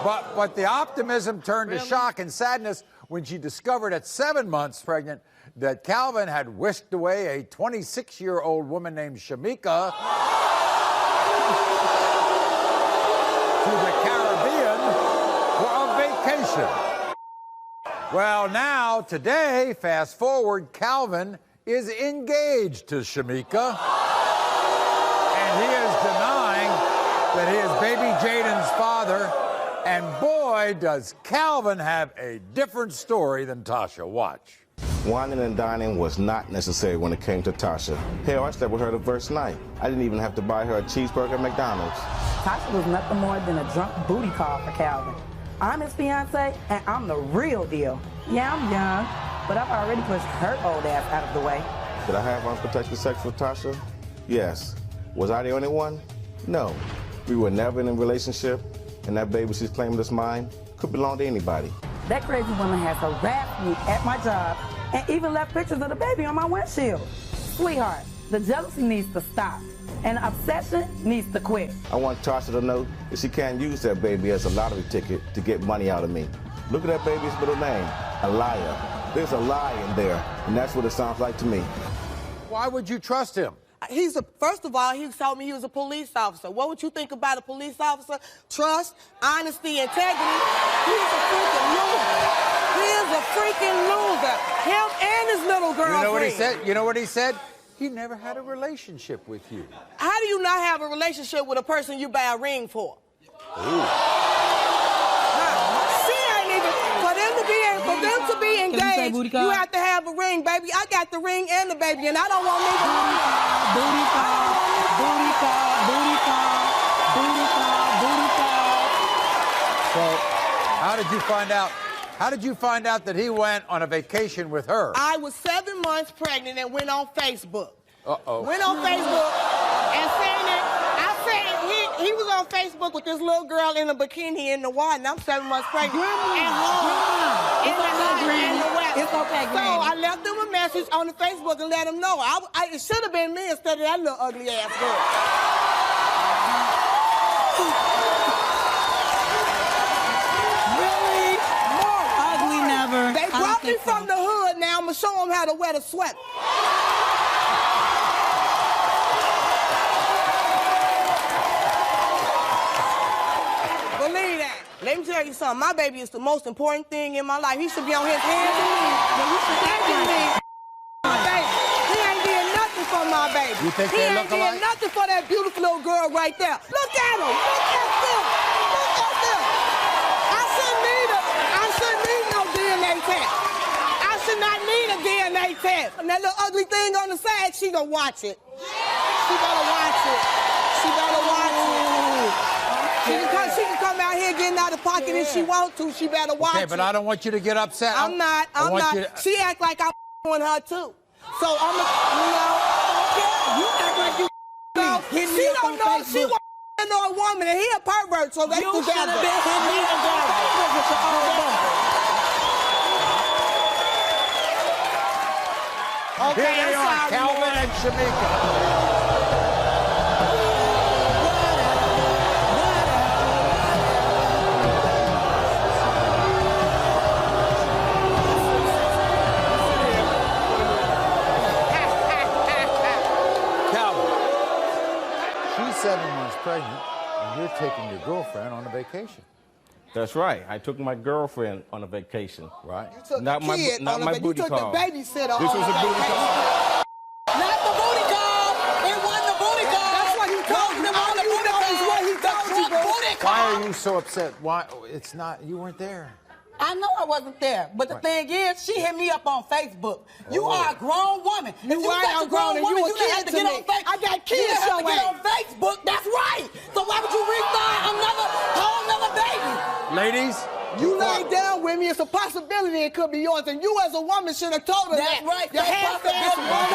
But the optimism turned to shock and sadness when she discovered at 7 months pregnant that Calvin had whisked away a 26-year-old woman named Shamika to the Caribbean for a vacation. Well, now, today, fast forward, Calvin is engaged to Shamika, and he is denying that he is baby Jaden's father. And boy, does Calvin have a different story than Tasha. Watch. Whining and dining was not necessary when it came to Tasha. Hell, I slept with her the first night. I didn't even have to buy her a cheeseburger at McDonald's. Tasha was nothing more than a drunk booty call for Calvin. I'm his fiance, and I'm the real deal. Yeah, I'm young, but I've already pushed her old ass out of the way. Did I have unprotected sex with Tasha? Yes. Was I the only one? No. We were never in a relationship, and that baby she's claiming is mine could belong to anybody. That crazy woman has harassed me at my job and even left pictures of the baby on my windshield. Sweetheart, the jealousy needs to stop, and the obsession needs to quit. I want Tasha to know that she can't use that baby as a lottery ticket to get money out of me. Look at that baby's middle name, a liar. There's a lie in there, and that's what it sounds like to me. Why would you trust him? First of all, he told me he was a police officer. What would you think about a police officer? Trust, honesty, integrity. He's a freaking loser. He is a freaking loser. Him and his little girlfriend. You know what he said? You know what he said? He never had a relationship with you. How do you not have a relationship with a person you buy a ring for? Ooh. For them to be engaged, you have to have have a ring, baby. I got the ring and the baby, and I don't want neither one. Booty call, booty call, booty call, booty call, booty call. So, how did you find out? How did you find out that he went on a vacation with her? I was 7 months pregnant and went on Facebook. Uh-oh. Went on Facebook and saying that he was on Facebook with this little girl in a bikini in the water, and I'm 7 months pregnant. At home. In the West. It's okay, So I left him a message on the Facebook and let him know. It should have been me instead of that little ugly ass girl. Really? More ugly never. They brought me from the hood. Now I'm gonna show them how to wear the sweater. Believe that. Let me tell you something. My baby is the most important thing in my life. He should be on his hands and knees. He should thank me. Baby. He ain't did nothing for my baby. You think he they ain't look alike? did nothing for that beautiful little girl right there. Look at him. Look at them. Look at them. I shouldn't need no DNA test. I should not need a DNA test. And that little ugly thing on the side, she gonna watch it. She better watch it. She better watch it. She can come out here getting out of pocket if she want to. She better watch it. Okay, but I don't want you to get upset. I'm not. She act like I'm on her too. So I'm you act like you she don't know. She won't know a woman, and he a pervert, so they together. You should have been hitting me on Facebook with your own woman. Okay, Here they are, Calvin and Shamika. Calvin, she's 7 months pregnant, and you're taking your girlfriend on a vacation. That's right. I took my girlfriend on a vacation. Right. You took Not the my kid not on my a booty You took call. the babysitter This on was a booty vacation. call. Not the booty call. It wasn't the booty call. That's what he told you. All you know is what he told you, bro. Why are you so upset? Why? It's not. You weren't there. I know I wasn't there, but the thing is, she hit me up on Facebook. You are a grown woman. You right, I'm grown, and you a kid to me. I got kids You have to your get age. on Facebook. That's right. So why would you re-sign whole another baby? Ladies, you lay down with me. It's a possibility it could be yours, and you as a woman should have told her That's that. right. Your hands But you know what?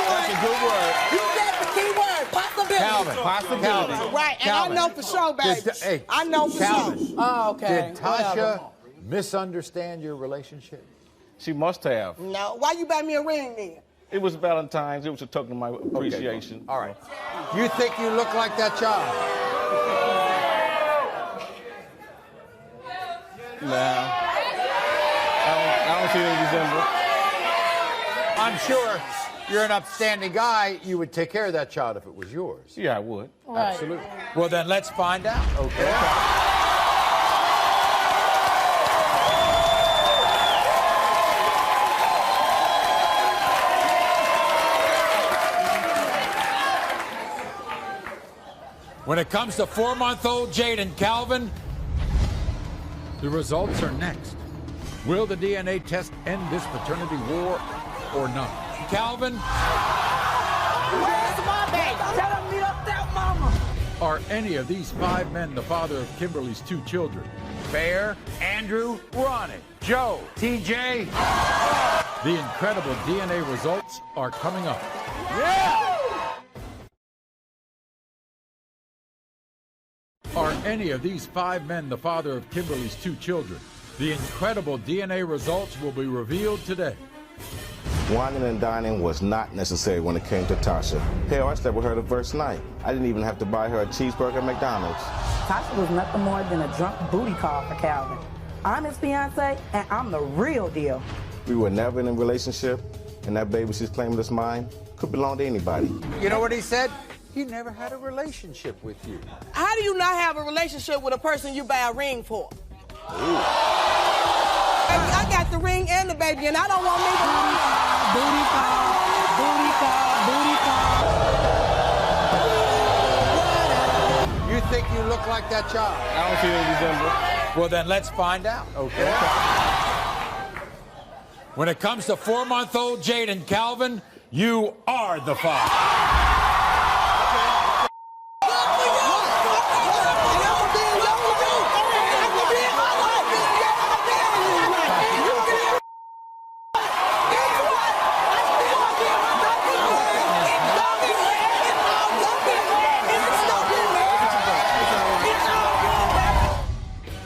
That's a good word. You said the key word, possibility. Calvin, Possibility. Right, and Calvin. I know for sure, baby. Hey, I know for Calvin, sure. Oh, okay. Did Tasha misunderstand your relationship? She must have. No, why you buy me a ring then? It was Valentine's. It was a token of my appreciation. All right. You think you look like that child? Nah. I don't see any resemblance. I'm sure you're an upstanding guy. You would take care of that child if it was yours. Yeah, I would. Right. Absolutely. Well, then let's find out. Okay. When it comes to 4-month-old Jaden Calvin, the results are next. Will the DNA test end this paternity war or not? Calvin, Where's my baby? Tell him meet up that mama. are any of these 5 men the father of Kimberly's 2 children? Bear, Andrew, Ronnie, Joe, TJ? The incredible DNA results are coming up. Yeah! Are any of these 5 men the father of Kimberly's 2 children? The incredible DNA results will be revealed today. Whining and dining was not necessary when it came to Tasha. Hell, I slept with her the first night. I didn't even have to buy her a cheeseburger at McDonald's. Tasha was nothing more than a drunk booty call for Calvin. I'm his fiance, and I'm the real deal. We were never in a relationship, and that baby she's claiming is mine could belong to anybody. You know what he said? He never had a relationship with you. How do you not have a relationship with a person you buy a ring for? Ooh. Baby, I got the ring and the baby, and I don't want neither one. Booty call, booty call, booty call. You think you look like that child? I don't see any resemblance. Well, then let's find out. Okay. When it comes to 4-month-old Jaden Calvin, you are the father.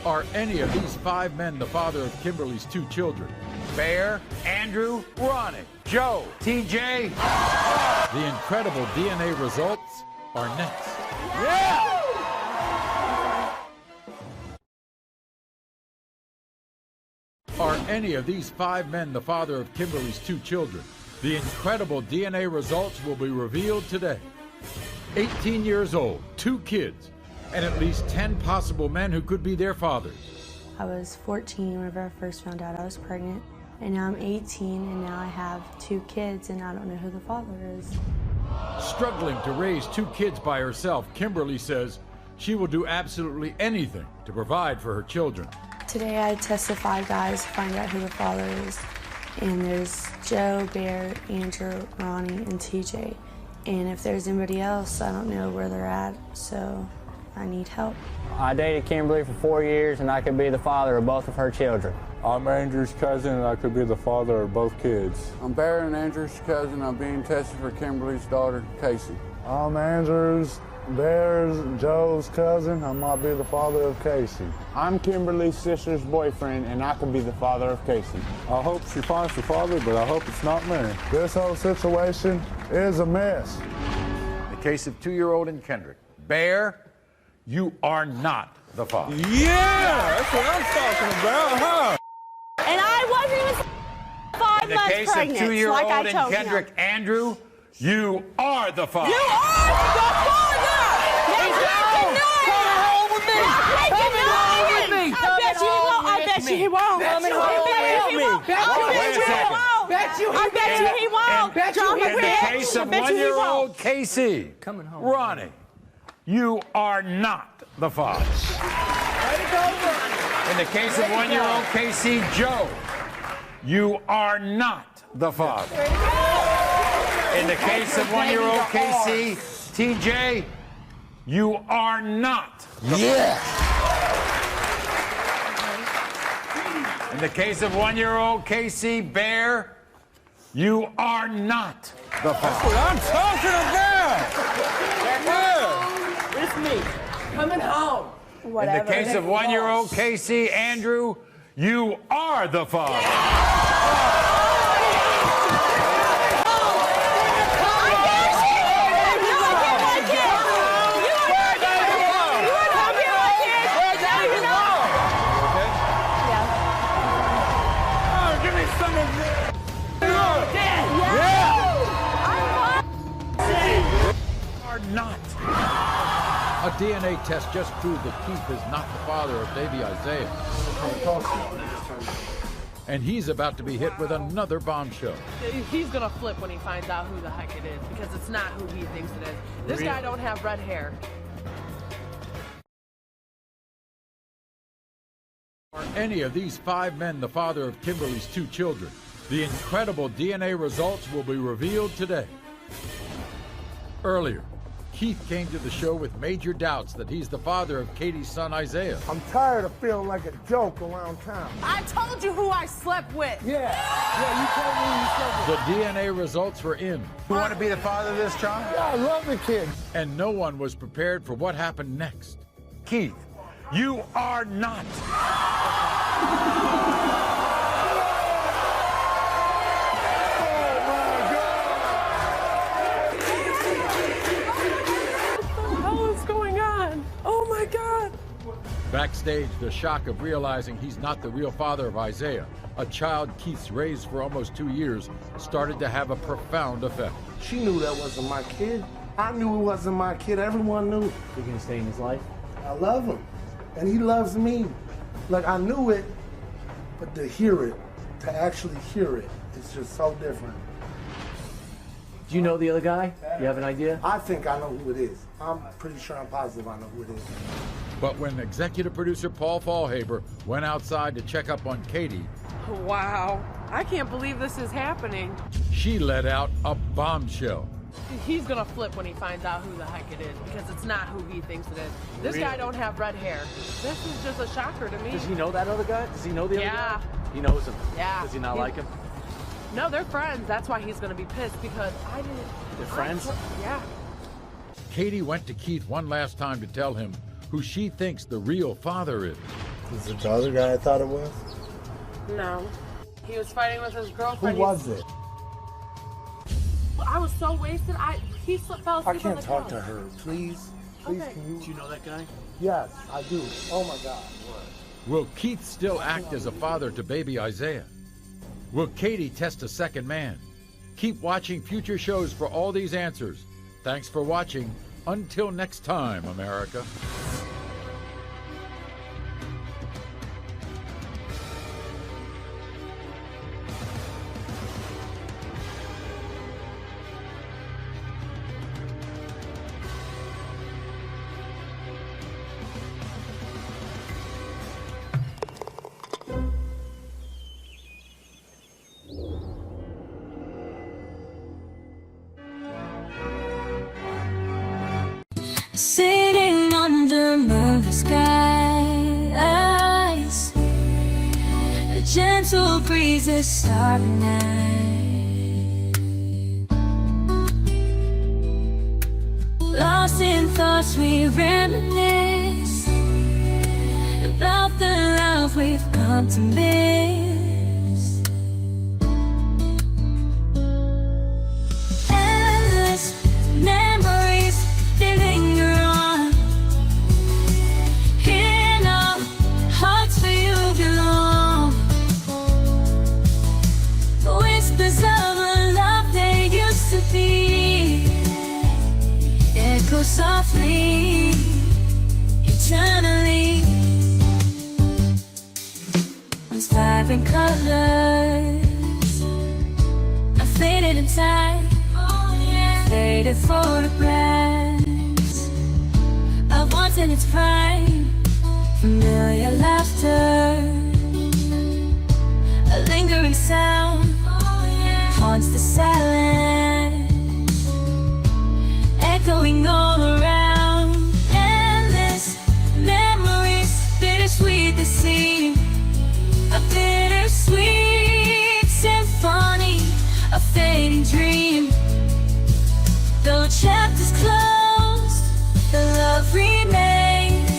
Are any of these 5 men the father of Kimberly's 2 children? Bear, Andrew, Ronnie, Joe, TJ? The incredible DNA results are next. Yeah! Are any of these 5 men the father of Kimberly's 2 children? The incredible DNA results will be revealed today. 18 years old, 2 kids, and at least 10 possible men who could be their fathers. I was 14 whenever I first found out I was pregnant, and now I'm 18, and now I have 2 kids, and I don't know who the father is. Struggling to raise 2 kids by herself, Kimberly says she will do absolutely anything to provide for her children. Today I tested 5 guys to find out who the father is, and there's Joe, Bear, Andrew, Ronnie, and TJ. And if there's anybody else, I don't know where they're at, so I need help. I dated Kimberly for 4 years, and I could be the father of both of her children. I'm Andrew's cousin, and I could be the father of both kids. I'm Bear and Andrew's cousin. I'm being tested for Kimberly's daughter, Casey. I'm Andrew's, Bear's, Joe's cousin. I might be the father of Casey. I'm Kimberly's sister's boyfriend, and I could be the father of Casey. I hope she finds the father, but I hope it's not me. This whole situation is a mess. In the case of 2-year-old and Kendrick, Bear, you are not the father. Yeah, that's what I'm talking about, huh? And I wasn't even 5 months pregnant. In the case of 2-year-old like I and told Kendrick, Andrew, you are the father. You are the father! I bet you he won't. I bet you he won't. In the case of 1-year-old Casey, Ronnie, you are not the father. In the case of 1-year-old Casey, Joe, you are not the father. In the case of 1-year-old Casey, TJ, you are not the father. In the case of 1-year-old Casey, Bear, you are not the father. That's what I'm talking about. It's me. Coming home. Whatever. In the case of 1-year-old Casey, Andrew, you are the father. Not. A DNA test just proved that Keith is not the father of baby Isaiah. And he's about to be hit with another bombshell. He's gonna flip when he finds out who the heck it is, because it's not who he thinks it is. This guy don't have red hair. Are any of these 5 men the father of Kimberly's 2 children? The incredible DNA results will be revealed today. Earlier, Keith came to the show with major doubts that he's the father of Katie's son, Isaiah. I'm tired of feeling like a joke around town. I told you who I slept with. Yeah, you told me who you slept with. The DNA results were in. You want to be the father of this child? Yeah, I love the kid. And no one was prepared for what happened next. Keith, you are not. Backstage, the shock of realizing he's not the real father of Isaiah, a child Keith's raised for almost 2 years, started to have a profound effect. She knew that wasn't my kid. I knew it wasn't my kid. Everyone knew. You're gonna stay in his life? I love him, and he loves me. Like, I knew it, but to hear it, to actually hear it, it's just so different. Do you know the other guy? You have an idea? I think I know who it is. I'm pretty sure I'm positive I know who it is. But when executive producer Paul Fallhaber went outside to check up on Katie, Wow, I can't believe this is happening. she let out a bombshell. He's gonna flip when he finds out who the heck it is, because it's not who he thinks it is. This guy don't have red hair. This is just a shocker to me. Does he know that other guy? Does he know the other guy? He knows him. Yeah. Does he not like him? No, they're friends. That's why he's gonna be pissed, because I didn't. They're friends? Yeah. Katie went to Keith one last time to tell him who she thinks the real father is. Is it the other guy I thought it was? No. He was fighting with his Who girlfriend. was it? I was so wasted. He fell asleep I on can't the talk couch. to her, please. Please, Okay. can you? Do you know that guy? Yes, I do. Oh my God. Will Keith still act as a father to baby Isaiah? Will Katie test a second man? Keep watching future shows for all these answers. Thanks for watching. Until next time, America. Sitting under the skies, a gentle breeze is starting night. Lost in thoughts we reminisce about the love we've come to miss. Endless memories they linger on. In our hearts where you belong. Whispers of a love they used to be echo softly, eternally. It's vibrant colors, I faded in time. Faded photographs of once in its prime. Familiar laughter, a lingering sound haunts the silence, echoing all around. Endless memories, bittersweet they seem, a bittersweet symphony, a fading dream. Though the chapter's closed, the love remains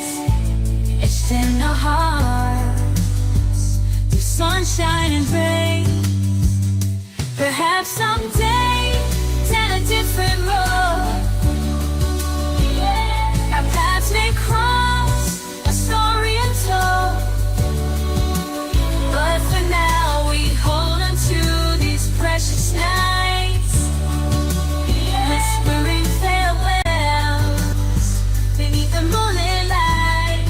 etched in our hearts through sunshine and rain. Perhaps someday, down a different road, our paths may cross, a story untold. But for now, we hold on to these precious nights, whispering farewells beneath the moonlit light.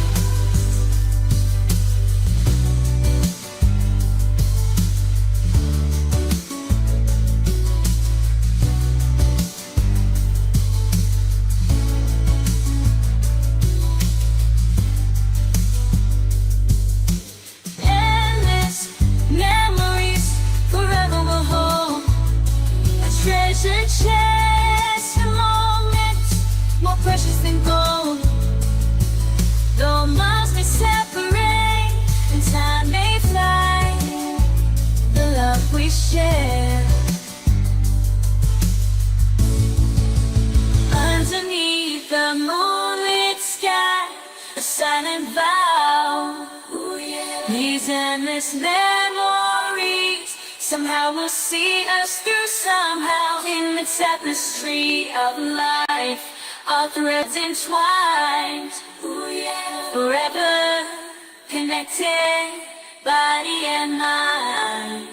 Endless memories forever will hold a treasure chest of moments more precious than gold. Though miles may separate and time may fly, the love we share underneath the moonlit sky, a silent vow. These endless memories somehow will see us through. Somehow in the tapestry of life, our threads entwined, forever connected, body and mind.